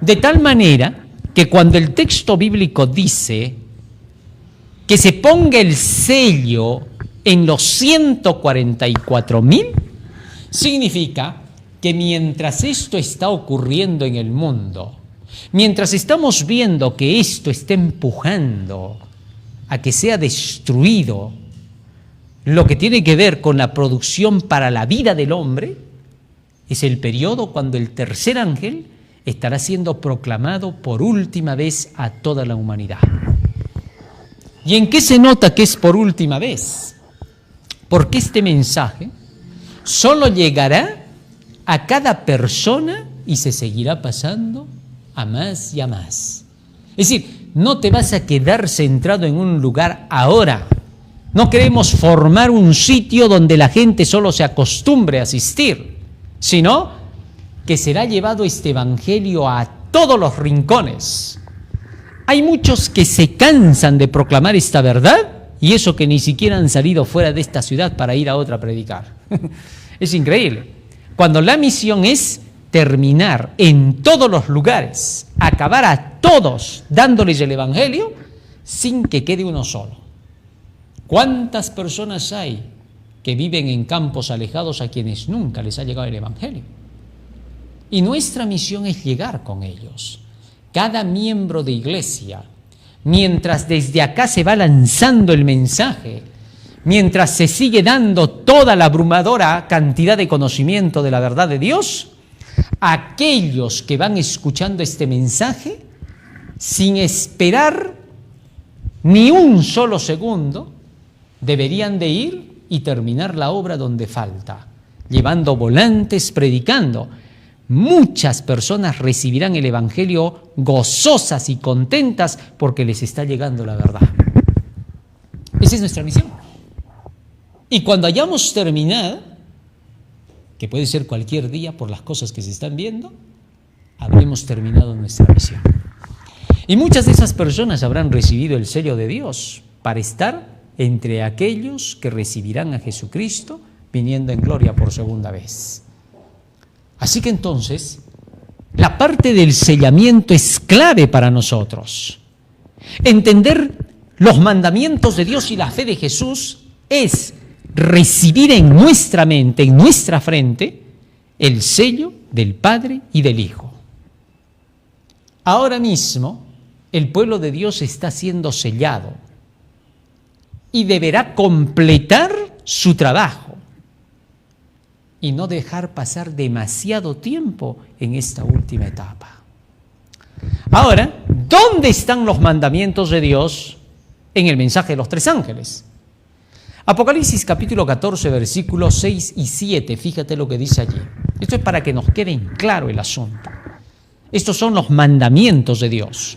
De tal manera que cuando el texto bíblico dice que se ponga el sello en los 144.000, significa que mientras esto está ocurriendo en el mundo, mientras estamos viendo que esto está empujando a que sea destruido lo que tiene que ver con la producción para la vida del hombre, es el periodo cuando el tercer ángel estará siendo proclamado por última vez a toda la humanidad. ¿Y en qué se nota que es por última vez? Porque este mensaje solo llegará a cada persona y se seguirá pasando a más y a más. Es decir, no te vas a quedar centrado en un lugar ahora. No queremos formar un sitio donde la gente solo se acostumbre a asistir, sino que será llevado este evangelio a todos los rincones. Hay muchos que se cansan de proclamar esta verdad, y eso que ni siquiera han salido fuera de esta ciudad para ir a otra a predicar. Es increíble. Cuando la misión es terminar en todos los lugares, acabar a todos dándoles el evangelio sin que quede uno solo. ¿Cuántas personas hay que viven en campos alejados a quienes nunca les ha llegado el evangelio? Y nuestra misión es llegar con ellos. Cada miembro de iglesia, mientras desde acá se va lanzando el mensaje, mientras se sigue dando toda la abrumadora cantidad de conocimiento de la verdad de Dios, aquellos que van escuchando este mensaje, sin esperar ni un solo segundo, deberían de ir y terminar la obra donde falta, llevando volantes, predicando. Muchas personas recibirán el evangelio gozosas y contentas porque les está llegando la verdad. Esa es nuestra misión. Y cuando hayamos terminado, que puede ser cualquier día por las cosas que se están viendo, habremos terminado nuestra misión. Y muchas de esas personas habrán recibido el sello de Dios, para estar entre aquellos que recibirán a Jesucristo viniendo en gloria por segunda vez. Así que entonces, la parte del sellamiento es clave para nosotros. Entender los mandamientos de Dios y la fe de Jesús es recibir en nuestra mente, en nuestra frente, el sello del Padre y del Hijo. Ahora mismo, el pueblo de Dios está siendo sellado y deberá completar su trabajo y no dejar pasar demasiado tiempo en esta última etapa. Ahora, ¿dónde están los mandamientos de Dios en el mensaje de los tres ángeles? Apocalipsis capítulo 14, versículos 6 y 7, fíjate lo que dice allí. Esto es para que nos quede en claro el asunto. Estos son los mandamientos de Dios.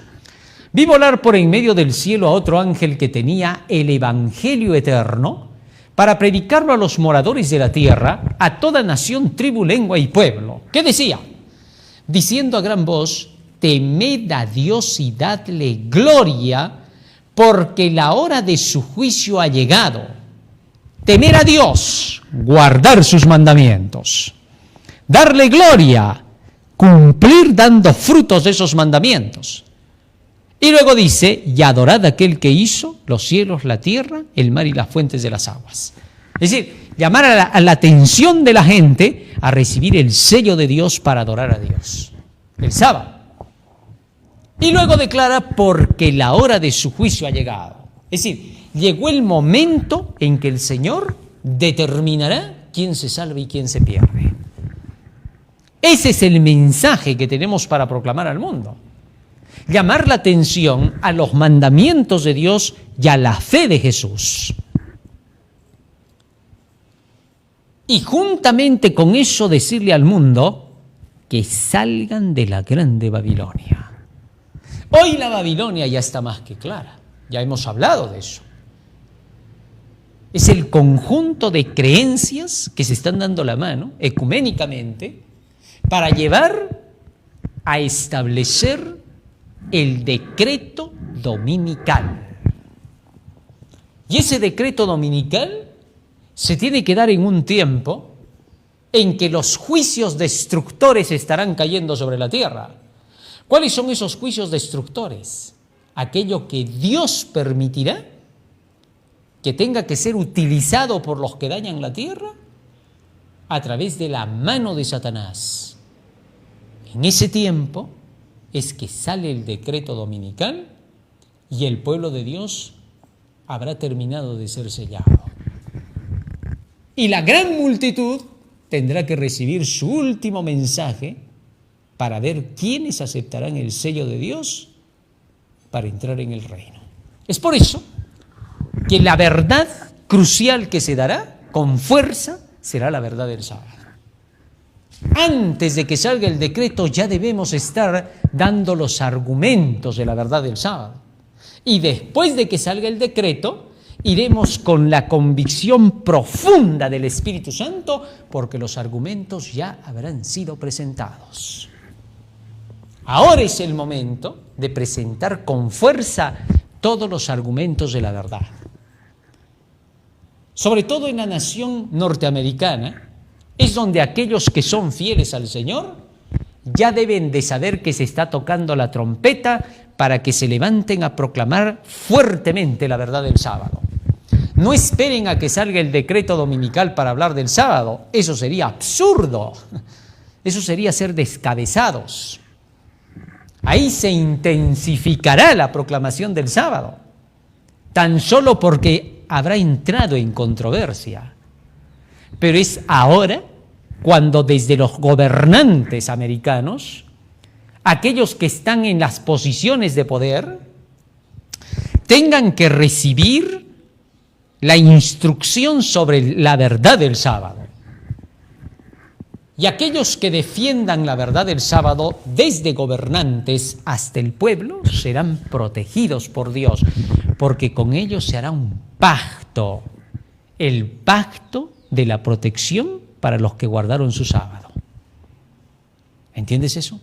Vi volar por en medio del cielo a otro ángel que tenía el evangelio eterno para predicarlo a los moradores de la tierra, a toda nación, tribu, lengua y pueblo. ¿Qué decía? Diciendo a gran voz: temed a Dios y dadle gloria, porque la hora de su juicio ha llegado. Temer a Dios, guardar sus mandamientos, darle gloria, cumplir dando frutos de esos mandamientos. Y luego dice: y adorad a aquel que hizo los cielos, la tierra, el mar y las fuentes de las aguas. Es decir, llamar a la atención de la gente a recibir el sello de Dios para adorar a Dios. El sábado. Y luego declara: porque la hora de su juicio ha llegado. Es decir, llegó el momento en que el Señor determinará quién se salva y quién se pierde. Ese es el mensaje que tenemos para proclamar al mundo. Llamar la atención a los mandamientos de Dios y a la fe de Jesús. Y juntamente con eso decirle al mundo que salgan de la grande Babilonia. Hoy la Babilonia ya está más que clara, ya hemos hablado de eso. Es el conjunto de creencias que se están dando la mano ecuménicamente para llevar a establecer el decreto dominical. Y ese decreto dominical se tiene que dar en un tiempo en que los juicios destructores estarán cayendo sobre la tierra. ¿Cuáles son esos juicios destructores? Aquello que Dios permitirá que tenga que ser utilizado por los que dañan la tierra a través de la mano de Satanás. En ese tiempo es que sale el decreto dominical y el pueblo de Dios habrá terminado de ser sellado. Y la gran multitud tendrá que recibir su último mensaje para ver quiénes aceptarán el sello de Dios para entrar en el reino. Es por eso que la verdad crucial que se dará con fuerza será la verdad del sábado. Antes de que salga el decreto ya debemos estar dando los argumentos de la verdad del sábado. Y después de que salga el decreto, iremos con la convicción profunda del Espíritu Santo, porque los argumentos ya habrán sido presentados. Ahora es el momento de presentar con fuerza todos los argumentos de la verdad. Sobre todo en la nación norteamericana, es donde aquellos que son fieles al Señor ya deben de saber que se está tocando la trompeta para que se levanten a proclamar fuertemente la verdad del sábado. No esperen a que salga el decreto dominical para hablar del sábado. Eso sería absurdo. Eso sería ser descabezados. Ahí se intensificará la proclamación del sábado, tan solo porque habrá entrado en controversia. Pero es ahora cuando desde los gobernantes americanos, aquellos que están en las posiciones de poder, tengan que recibir la instrucción sobre la verdad del sábado. Y aquellos que defiendan la verdad del sábado, desde gobernantes hasta el pueblo, serán protegidos por Dios, porque con ellos se hará un pacto, el pacto de la protección para los que guardaron su sábado. ¿Entiendes eso?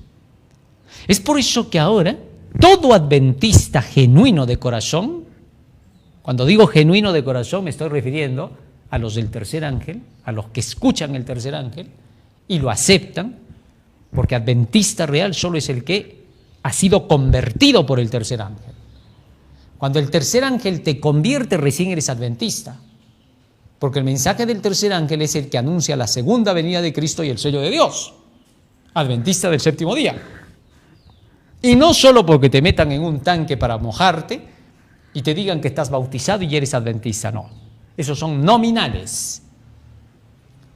Es por eso que ahora todo adventista genuino de corazón, Cuando digo genuino de corazón me estoy refiriendo a los del tercer ángel, a los que escuchan el tercer ángel y lo aceptan, porque adventista real solo es el que ha sido convertido por el tercer ángel. Cuando el tercer ángel te convierte, recién eres adventista, porque el mensaje del tercer ángel es el que anuncia la segunda venida de Cristo y el sello de Dios. Adventista del séptimo día. Y no solo porque te metan en un tanque para mojarte y te digan que estás bautizado y eres adventista, no. Esos son nominales.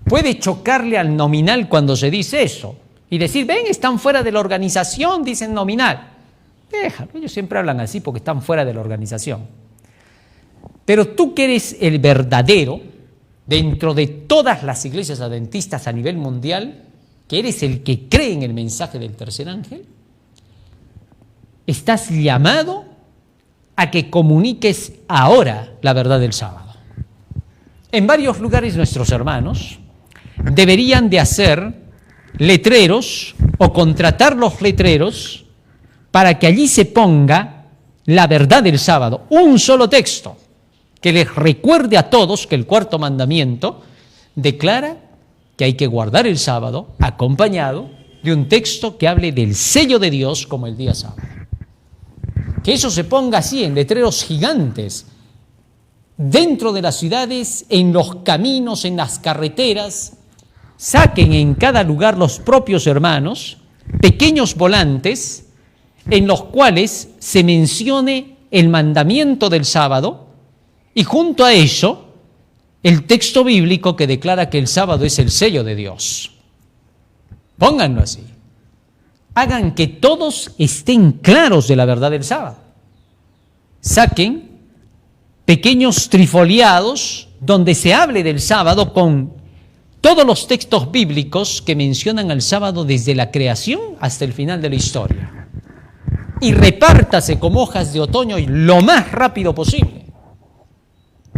Puede chocarle al nominal cuando se dice eso y decir, ven, están fuera de la organización, dicen nominal. Déjalo, ellos siempre hablan así porque están fuera de la organización. Pero tú que eres el verdadero, dentro de todas las iglesias adventistas a nivel mundial, que eres el que cree en el mensaje del tercer ángel, estás llamado a que comuniques ahora la verdad del sábado. En varios lugares nuestros hermanos deberían de hacer letreros o contratar los letreros para que allí se ponga la verdad del sábado, un solo texto que les recuerde a todos que el cuarto mandamiento declara que hay que guardar el sábado acompañado de un texto que hable del sello de Dios como el día sábado. Que eso se ponga así en letreros gigantes, dentro de las ciudades, en los caminos, en las carreteras. Saquen en cada lugar los propios hermanos pequeños volantes en los cuales se mencione el mandamiento del sábado y junto a eso el texto bíblico que declara que el sábado es el sello de Dios. Pónganlo así. Hagan que todos estén claros de la verdad del sábado. Saquen pequeños trifoliados donde se hable del sábado con todos los textos bíblicos que mencionan al sábado desde la creación hasta el final de la historia. Y repártase como hojas de otoño y lo más rápido posible,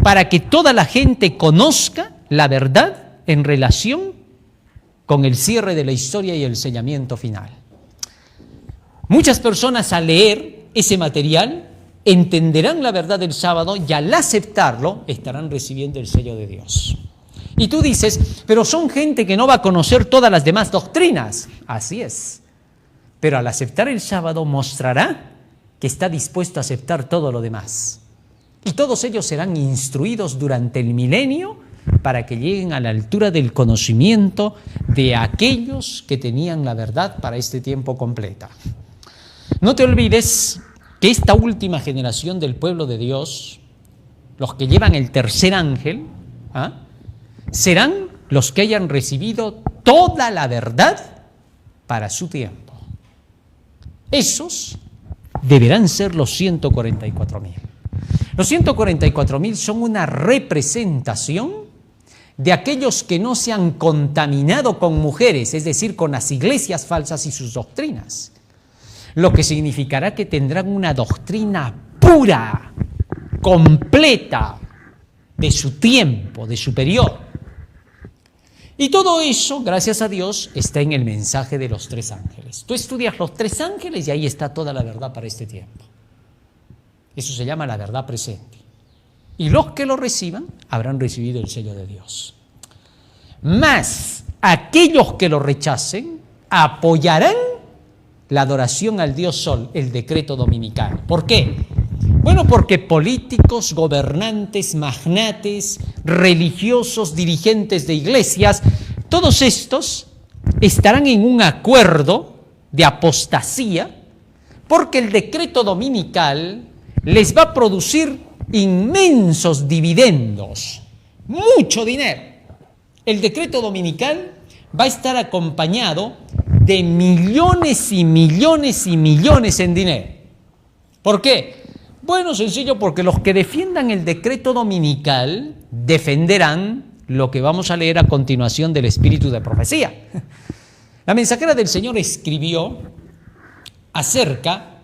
para que toda la gente conozca la verdad en relación con el cierre de la historia y el sellamiento final. Muchas personas al leer ese material entenderán la verdad del sábado y al aceptarlo estarán recibiendo el sello de Dios. Y tú dices, pero son gente que no va a conocer todas las demás doctrinas. Así es. Pero al aceptar el sábado mostrará que está dispuesto a aceptar todo lo demás. Y todos ellos serán instruidos durante el milenio para que lleguen a la altura del conocimiento de aquellos que tenían la verdad para este tiempo completa. No te olvides que esta última generación del pueblo de Dios, los que llevan el tercer ángel, serán los que hayan recibido toda la verdad para su tiempo. Esos deberán ser los 144,000. Los 144,000 son una representación de aquellos que no se han contaminado con mujeres, es decir, con las iglesias falsas y sus doctrinas. Lo que significará que tendrán una doctrina pura, completa, de su tiempo, de su periodo. Y todo eso, gracias a Dios, está en el mensaje de los tres ángeles. Tú estudias los tres ángeles y ahí está toda la verdad para este tiempo. Eso se llama la verdad presente. Y los que lo reciban habrán recibido el sello de Dios. Mas aquellos que lo rechacen apoyarán la adoración al Dios Sol, el decreto dominical. ¿Por qué? Bueno, porque políticos, gobernantes, magnates, religiosos, dirigentes de iglesias, todos estos estarán en un acuerdo de apostasía, porque el decreto dominical les va a producir inmensos dividendos, mucho dinero. El decreto dominical va a estar acompañado de millones y millones y millones en dinero. ¿Por qué? Bueno, sencillo, porque los que defiendan el decreto dominical defenderán lo que vamos a leer a continuación del espíritu de profecía. La mensajera del Señor escribió acerca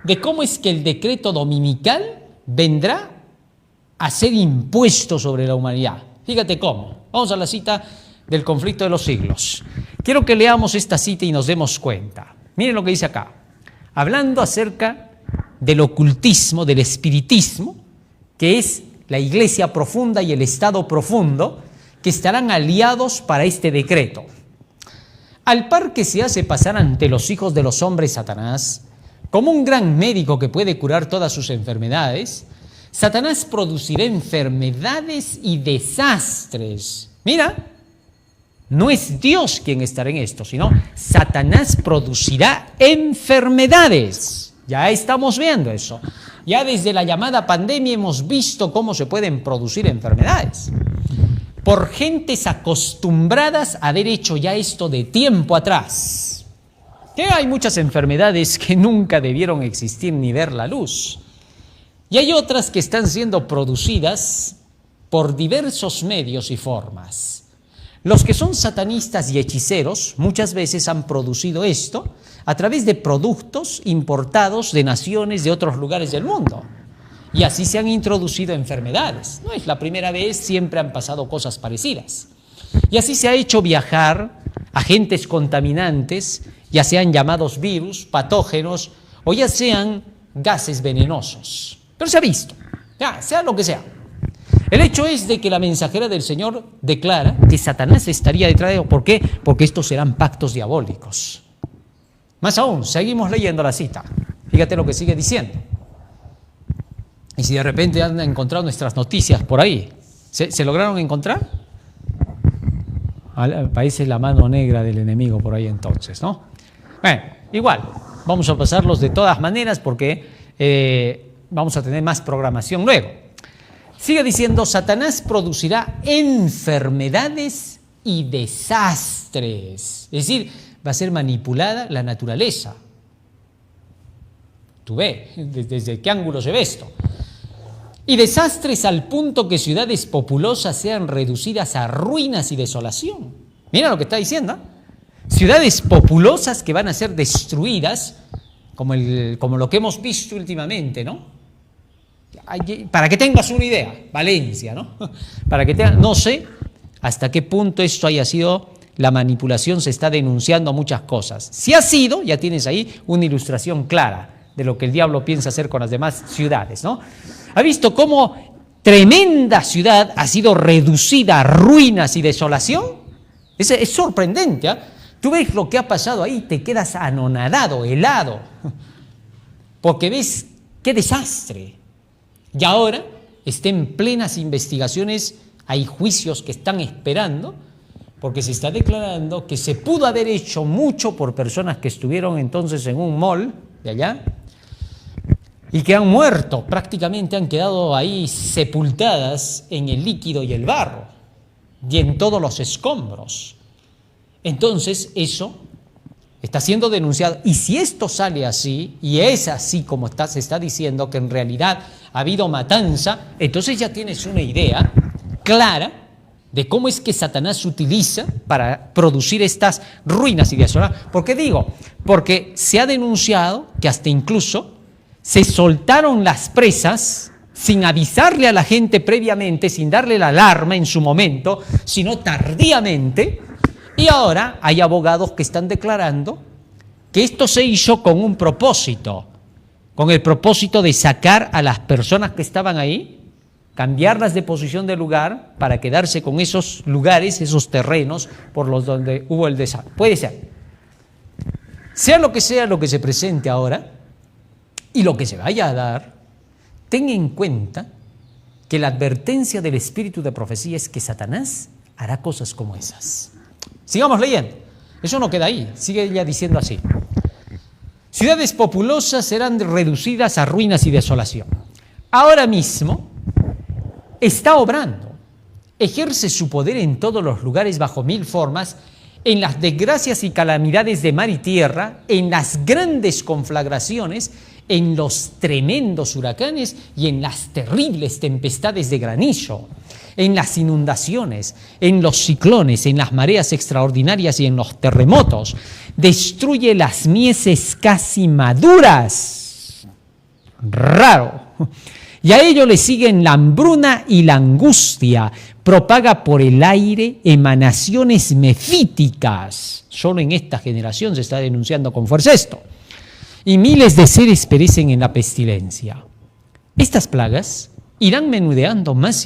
de cómo es que el decreto dominical vendrá a ser impuesto sobre la humanidad. Fíjate cómo. Vamos a la cita del conflicto de los siglos. Quiero que leamos esta cita y nos demos cuenta. Miren lo que dice acá. Hablando acerca del ocultismo, del espiritismo, que es la iglesia profunda y el estado profundo, que estarán aliados para este decreto. Al par que se hace pasar ante los hijos de los hombres Satanás, como un gran médico que puede curar todas sus enfermedades, Satanás producirá enfermedades y desastres. Mira, no es Dios quien estará en esto, sino Satanás producirá enfermedades. Ya estamos viendo eso. Ya desde la llamada pandemia hemos visto cómo se pueden producir enfermedades. Por gentes acostumbradas a haber hecho ya esto de tiempo atrás. Que hay muchas enfermedades que nunca debieron existir ni ver la luz. Y hay otras que están siendo producidas por diversos medios y formas. Los que son satanistas y hechiceros muchas veces han producido esto a través de productos importados de naciones de otros lugares del mundo. Y así se han introducido enfermedades. No es la primera vez, siempre han pasado cosas parecidas. Y así se ha hecho viajar agentes contaminantes, ya sean llamados virus, patógenos o ya sean gases venenosos. Pero se ha visto, ya, sea lo que sea. El hecho es de que la mensajera del Señor declara que Satanás estaría detrás de ello. ¿Por qué? Porque estos serán pactos diabólicos. Más aún, seguimos leyendo la cita. Fíjate lo que sigue diciendo. Y si de repente han encontrado nuestras noticias por ahí, ¿se lograron encontrar? Parece la mano negra del enemigo por ahí entonces, ¿no? Bueno, igual, vamos a pasarlos de todas maneras porque vamos a tener más programación luego. Sigue diciendo, Satanás producirá enfermedades y desastres. Es decir, va a ser manipulada la naturaleza. Tú ves, ¿desde qué ángulo se ve esto? Y desastres al punto que ciudades populosas sean reducidas a ruinas y desolación. Mira lo que está diciendo. Ciudades populosas que van a ser destruidas, como lo que hemos visto últimamente, ¿no? Para que tengas una idea, Valencia, ¿no? Para que tengas, no sé hasta qué punto esto haya sido la manipulación, se está denunciando muchas cosas. Si ha sido, ya tienes ahí una ilustración clara de lo que el diablo piensa hacer con las demás ciudades, ¿no? ¿Ha visto cómo tremenda ciudad ha sido reducida a ruinas y desolación? Es sorprendente, ¿eh? Tú ves lo que ha pasado ahí, te quedas anonadado, helado, porque ves qué desastre. Y ahora está en plenas investigaciones, hay juicios que están esperando, porque se está declarando que se pudo haber hecho mucho por personas que estuvieron entonces en un mall de allá, y que han muerto, prácticamente han quedado ahí sepultadas en el líquido y el barro, y en todos los escombros. Entonces eso está siendo denunciado, y si esto sale así, y es así como se está diciendo que en realidad ha habido matanza, entonces ya tienes una idea clara de cómo es que Satanás utiliza para producir estas ruinas y desolaciones. ¿Por qué digo? Porque se ha denunciado que hasta incluso se soltaron las presas sin avisarle a la gente previamente, sin darle la alarma en su momento, sino tardíamente, y ahora hay abogados que están declarando que esto se hizo con un propósito, con el propósito de sacar a las personas que estaban ahí, cambiarlas de posición de lugar para quedarse con esos lugares, esos terrenos por los donde hubo el desastre. Puede ser. Sea lo que se presente ahora, y lo que se vaya a dar, ten en cuenta que la advertencia del espíritu de profecía es que Satanás hará cosas como esas. Sigamos leyendo. Eso no queda ahí, sigue ella diciendo así. Ciudades populosas serán reducidas a ruinas y desolación. Ahora mismo está obrando, ejerce su poder en todos los lugares bajo mil formas, en las desgracias y calamidades de mar y tierra, en las grandes conflagraciones, en los tremendos huracanes y en las terribles tempestades de granizo, en las inundaciones, en los ciclones, en las mareas extraordinarias y en los terremotos. Destruye las mieses casi maduras. Raro. Y a ello le siguen la hambruna y la angustia. Propaga por el aire emanaciones mefíticas. Solo en esta generación se está denunciando con fuerza esto. Y miles de seres perecen en la pestilencia. Estas plagas irán menudeando más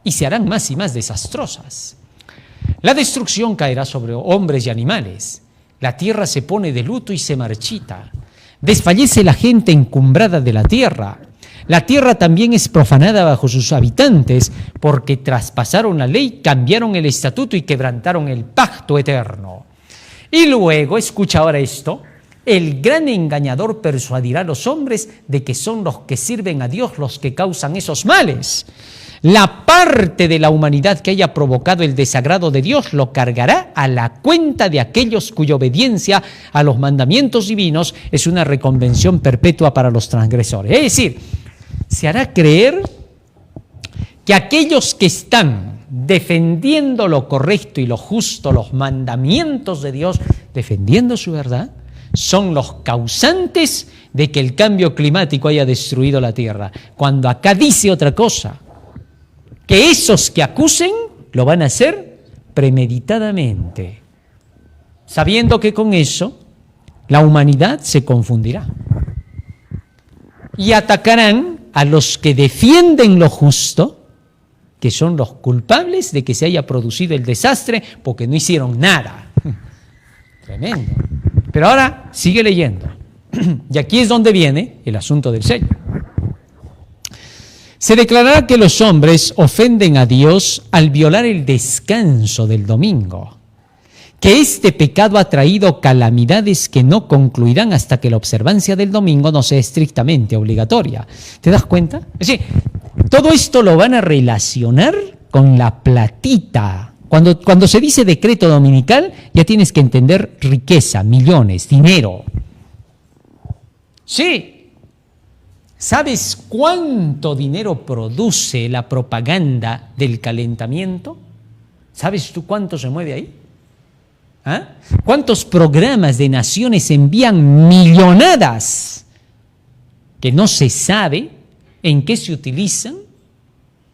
y se harán más y más desastrosas. La destrucción caerá sobre hombres y animales. La tierra se pone de luto y se marchita. Desfallece la gente encumbrada de la tierra. La tierra también es profanada bajo sus habitantes, porque traspasaron la ley, cambiaron el estatuto y quebrantaron el pacto eterno. Y luego, escucha ahora esto, el gran engañador persuadirá a los hombres de que son los que sirven a Dios los que causan esos males. La parte de la humanidad que haya provocado el desagrado de Dios lo cargará a la cuenta de aquellos cuya obediencia a los mandamientos divinos es una reconvención perpetua para los transgresores. Es decir, se hará creer que aquellos que están defendiendo lo correcto y lo justo, los mandamientos de Dios, defendiendo su verdad, son los causantes de que el cambio climático haya destruido la tierra. Cuando acá dice otra cosa, que esos que acusen lo van a hacer premeditadamente, sabiendo que con eso la humanidad se confundirá. Y atacarán a los que defienden lo justo, que son los culpables de que se haya producido el desastre porque no hicieron nada. Tremendo. Pero ahora sigue leyendo. Y aquí es donde viene el asunto del sello. Se declarará que los hombres ofenden a Dios al violar el descanso del domingo, que este pecado ha traído calamidades que no concluirán hasta que la observancia del domingo no sea estrictamente obligatoria. ¿Te das cuenta? Es decir, todo esto lo van a relacionar con la platita. Cuando se dice decreto dominical, ya tienes que entender riqueza, millones, dinero. Sí. ¿Sabes cuánto dinero produce la propaganda del calentamiento? ¿Sabes tú cuánto se mueve ahí? ¿Ah? ¿Cuántos programas de naciones envían millonadas que no se sabe en qué se utilizan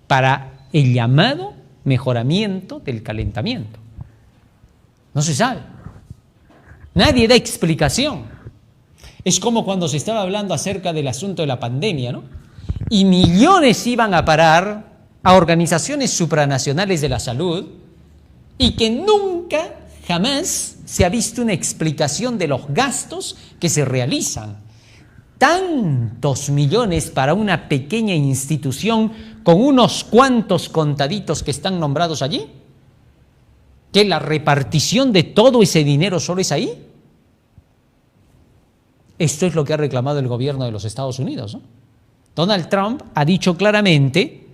para el llamado mejoramiento del calentamiento? No se sabe. Nadie da explicación. Es como cuando se estaba hablando acerca del asunto de la pandemia, ¿no? Y millones iban a parar a organizaciones supranacionales de la salud y que nunca, jamás se ha visto una explicación de los gastos que se realizan. Tantos millones para una pequeña institución con unos cuantos contaditos que están nombrados allí, que la repartición de todo ese dinero solo es ahí. Esto es lo que ha reclamado el gobierno de los Estados Unidos, ¿no? Donald Trump ha dicho claramente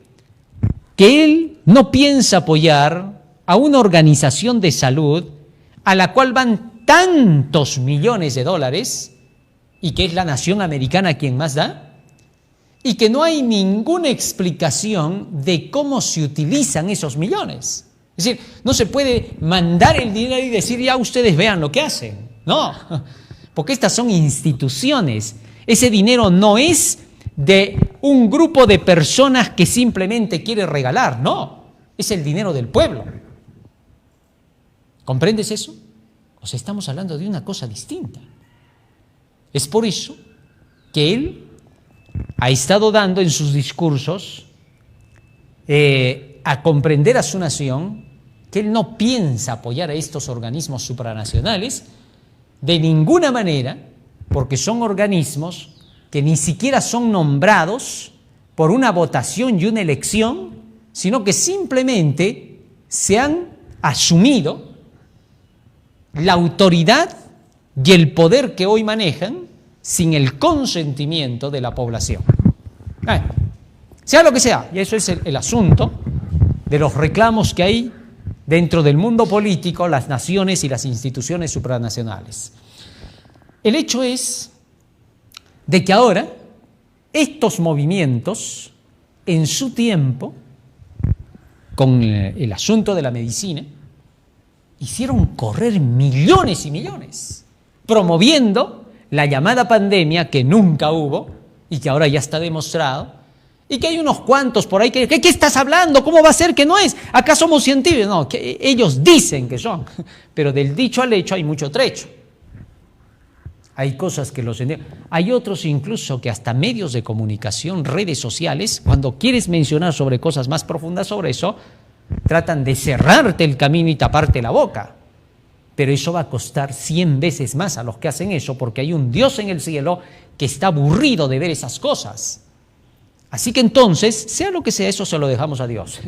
que él no piensa apoyar a una organización de salud a la cual van tantos millones de dólares y que es la nación americana quien más da, y que no hay ninguna explicación de cómo se utilizan esos millones. Es decir, no se puede mandar el dinero y decir, ya ustedes vean lo que hacen. No, porque estas son instituciones. Ese dinero no es de un grupo de personas que simplemente quiere regalar, no, es el dinero del pueblo. ¿Comprendes eso? O sea, estamos hablando de una cosa distinta. Es por eso que él ha estado dando en sus discursos a comprender a su nación que él no piensa apoyar a estos organismos supranacionales de ninguna manera, porque son organismos que ni siquiera son nombrados por una votación y una elección, sino que simplemente se han asumido la autoridad y el poder que hoy manejan sin el consentimiento de la población. Sea lo que sea, y eso es el asunto de los reclamos que hay dentro del mundo político, las naciones y las instituciones supranacionales. El hecho es de que ahora estos movimientos, en su tiempo, con el asunto de la medicina, hicieron correr millones y millones, promoviendo la llamada pandemia que nunca hubo y que ahora ya está demostrado, y que hay unos cuantos por ahí que ¿qué estás hablando? ¿Cómo va a ser que no es? ¿Acá somos científicos? No, que ellos dicen que son, pero del dicho al hecho hay mucho trecho. Hay cosas que los entienden. Hay otros incluso que hasta medios de comunicación, redes sociales, cuando quieres mencionar sobre cosas más profundas sobre eso, tratan de cerrarte el camino y taparte la boca. Pero eso va a costar 100 veces más a los que hacen eso, porque hay un Dios en el cielo que está aburrido de ver esas cosas. Así que entonces, sea lo que sea, eso se lo dejamos a Dios.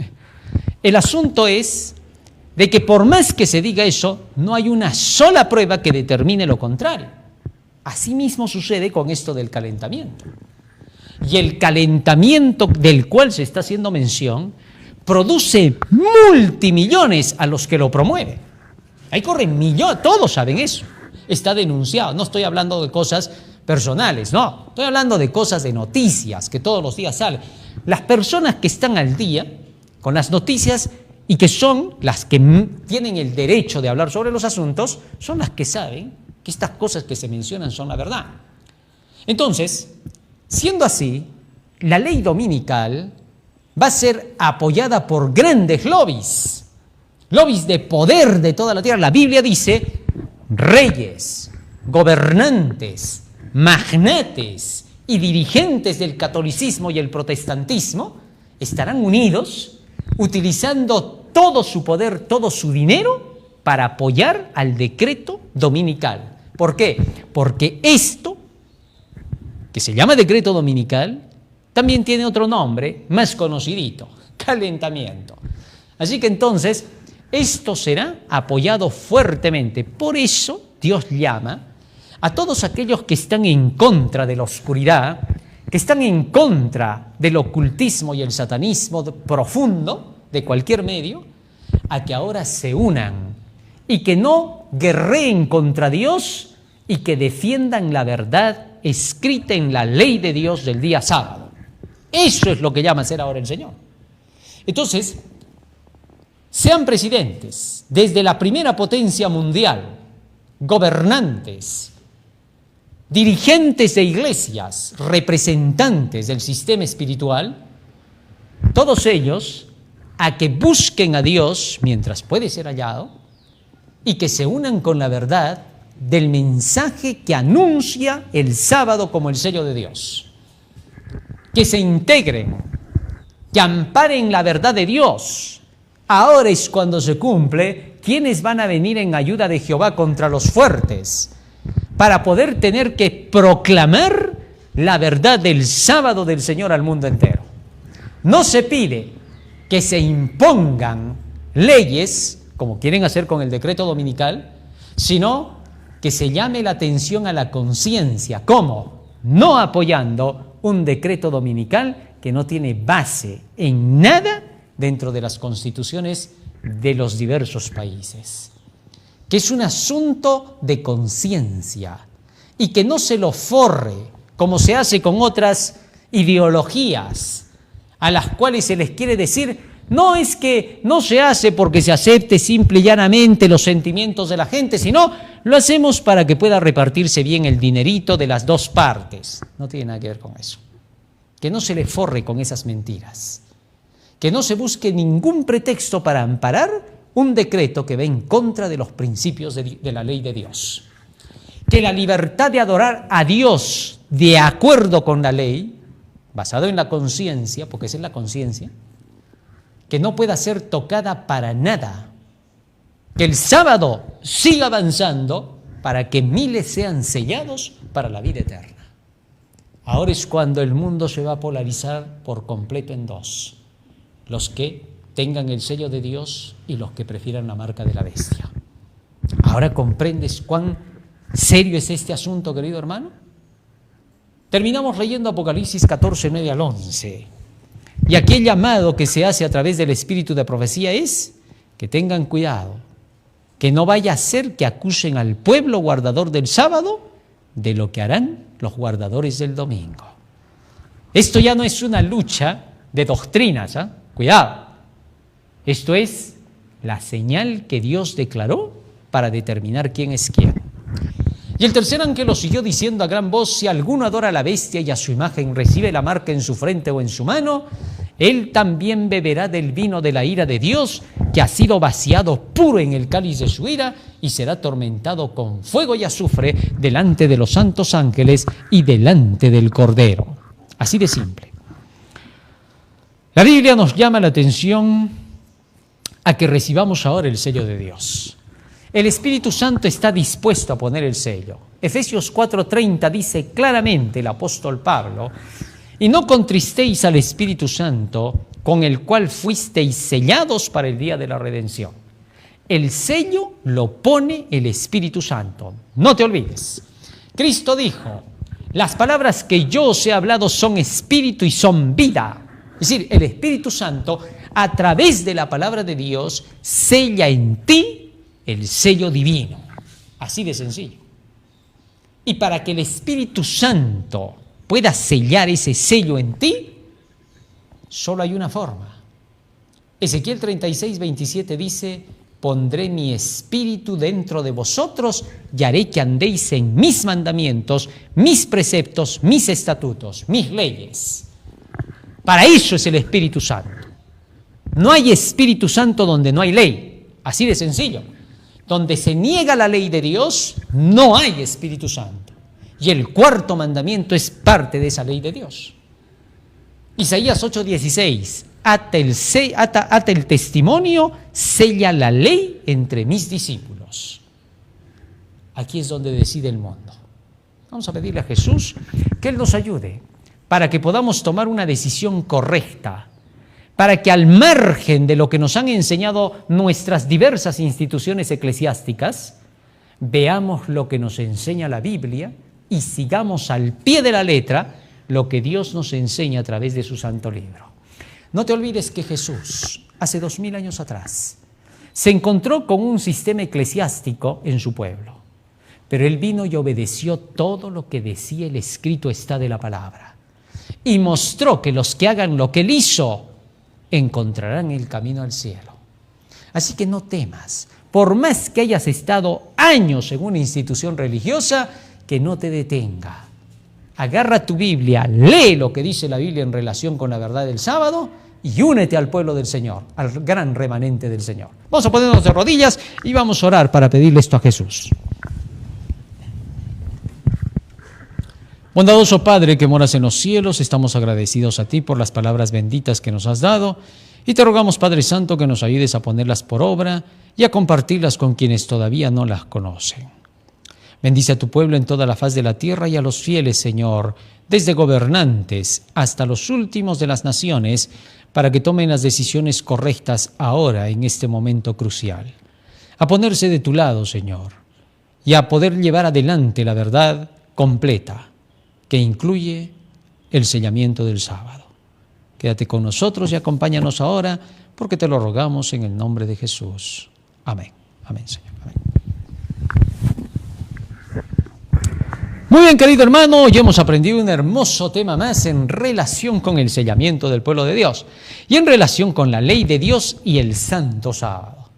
El asunto es de que por más que se diga eso, no hay una sola prueba que determine lo contrario. Asimismo sucede con esto del calentamiento. Y el calentamiento del cual se está haciendo mención produce multimillones a los que lo promueven. Ahí corren millones, todos saben eso. Está denunciado. No estoy hablando de cosas personales, no. Estoy hablando de cosas de noticias que todos los días salen. Las personas que están al día con las noticias y que son las que tienen el derecho de hablar sobre los asuntos, son las que saben que estas cosas que se mencionan son la verdad. Entonces, siendo así, la ley dominical va a ser apoyada por grandes lobbies de poder de toda la tierra. La Biblia dice, reyes, gobernantes, magnates y dirigentes del catolicismo y el protestantismo estarán unidos utilizando todo su poder, todo su dinero para apoyar al decreto dominical. ¿Por qué? Porque esto, que se llama decreto dominical, también tiene otro nombre más conocidito, calentamiento. Así que entonces, esto será apoyado fuertemente. Por eso Dios llama a todos aquellos que están en contra de la oscuridad, que están en contra del ocultismo y el satanismo profundo de cualquier medio, a que ahora se unan y que no guerreen contra Dios y que defiendan la verdad escrita en la ley de Dios del día sábado. Eso es lo que llama a hacer ahora el Señor. Entonces, sean presidentes, desde la primera potencia mundial, gobernantes, dirigentes de iglesias, representantes del sistema espiritual, todos ellos a que busquen a Dios mientras puede ser hallado y que se unan con la verdad del mensaje que anuncia el sábado como el sello de Dios. Que se integren, que amparen la verdad de Dios. Ahora es cuando se cumple quienes van a venir en ayuda de Jehová contra los fuertes, para poder tener que proclamar la verdad del sábado del Señor al mundo entero. No se pide que se impongan leyes, como quieren hacer con el decreto dominical, sino que se llame la atención a la conciencia. ¿Cómo? No apoyando un decreto dominical que no tiene base en nada dentro de las constituciones de los diversos países, que es un asunto de conciencia y que no se lo forre como se hace con otras ideologías a las cuales se les quiere decir, no es que no se hace porque se acepte simple y llanamente los sentimientos de la gente, sino lo hacemos para que pueda repartirse bien el dinerito de las dos partes. No tiene nada que ver con eso. Que no se le forre con esas mentiras. Que no se busque ningún pretexto para amparar un decreto que va en contra de los principios de la ley de Dios. Que la libertad de adorar a Dios de acuerdo con la ley, basado en la conciencia, porque esa es la conciencia, que no pueda ser tocada para nada. Que el sábado siga avanzando para que miles sean sellados para la vida eterna. Ahora es cuando el mundo se va a polarizar por completo en dos. Los que tengan el sello de Dios y los que prefieran la marca de la bestia. ¿Ahora comprendes cuán serio es este asunto, querido hermano? Terminamos leyendo Apocalipsis 14, 9 al 11. Y aquel llamado que se hace a través del espíritu de profecía es que tengan cuidado, que no vaya a ser que acusen al pueblo guardador del sábado de lo que harán los guardadores del domingo. Esto ya no es una lucha de doctrinas, ¿eh? Cuidado. Esto es la señal que Dios declaró para determinar quién es quién. Y el tercer ángel lo siguió diciendo a gran voz, si alguno adora a la bestia y a su imagen recibe la marca en su frente o en su mano, él también beberá del vino de la ira de Dios, que ha sido vaciado puro en el cáliz de su ira y será atormentado con fuego y azufre delante de los santos ángeles y delante del Cordero. Así de simple. La Biblia nos llama la atención a que recibamos ahora el sello de Dios. El Espíritu Santo está dispuesto a poner el sello. Efesios 4:30 dice claramente el apóstol Pablo: y no contristéis al Espíritu Santo, con el cual fuisteis sellados para el día de la redención. El sello lo pone el Espíritu Santo. No te olvides. Cristo dijo: las palabras que yo os he hablado son espíritu y son vida. Es decir, el Espíritu Santo, a través de la palabra de Dios, sella en ti el sello divino. Así de sencillo. Y para que el Espíritu Santo pueda sellar ese sello en ti, solo hay una forma. Ezequiel 36:27 dice: pondré mi espíritu dentro de vosotros y haré que andéis en mis mandamientos, mis preceptos, mis estatutos, mis leyes. Para eso es el Espíritu Santo. No hay Espíritu Santo donde no hay ley. Así de sencillo. Donde se niega la ley de Dios, no hay Espíritu Santo. Y el cuarto mandamiento es parte de esa ley de Dios. Isaías 8:16, ata el testimonio, sella la ley entre mis discípulos. Aquí es donde decide el mundo. Vamos a pedirle a Jesús que Él nos ayude para que podamos tomar una decisión correcta, para que al margen de lo que nos han enseñado nuestras diversas instituciones eclesiásticas, veamos lo que nos enseña la Biblia y sigamos al pie de la letra lo que Dios nos enseña a través de su santo libro. No te olvides que Jesús, hace 2000 años atrás, se encontró con un sistema eclesiástico en su pueblo, pero Él vino y obedeció todo lo que decía el escrito está de la palabra y mostró que los que hagan lo que Él hizo encontrarán el camino al cielo. Así que no temas, por más que hayas estado años en una institución religiosa, que no te detenga. Agarra tu Biblia, lee lo que dice la Biblia en relación con la verdad del sábado y únete al pueblo del Señor, al gran remanente del Señor. Vamos a ponernos de rodillas y vamos a orar para pedirle esto a Jesús. Bondadoso Padre que moras en los cielos, estamos agradecidos a ti por las palabras benditas que nos has dado y te rogamos, Padre Santo, que nos ayudes a ponerlas por obra y a compartirlas con quienes todavía no las conocen. Bendice a tu pueblo en toda la faz de la tierra y a los fieles, Señor, desde gobernantes hasta los últimos de las naciones, para que tomen las decisiones correctas ahora, en este momento crucial. A ponerse de tu lado, Señor, y a poder llevar adelante la verdad completa, que incluye el sellamiento del sábado. Quédate con nosotros y acompáñanos ahora, porque te lo rogamos en el nombre de Jesús. Amén. Amén, Señor. Amén. Muy bien, querido hermano, hoy hemos aprendido un hermoso tema más en relación con el sellamiento del pueblo de Dios y en relación con la ley de Dios y el santo sábado.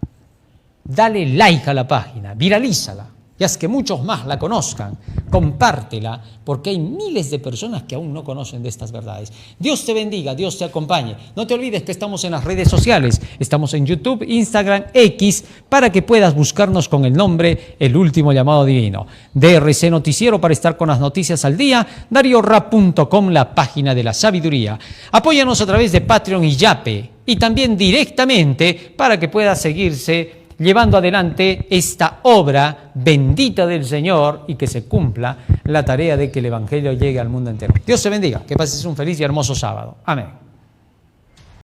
Dale like a la página, viralízala y haz que muchos más la conozcan, compártela, porque hay miles de personas que aún no conocen de estas verdades. Dios te bendiga, Dios te acompañe. No te olvides que estamos en las redes sociales, estamos en YouTube, Instagram, X, para que puedas buscarnos con el nombre El Último Llamado Divino. DRC Noticiero para estar con las noticias al día, DarioRap.com, la página de la sabiduría. Apóyanos a través de Patreon y Yape, y también directamente para que puedas seguirse llevando adelante esta obra bendita del Señor y que se cumpla la tarea de que el Evangelio llegue al mundo entero. Dios te bendiga, que pases un feliz y hermoso sábado. Amén.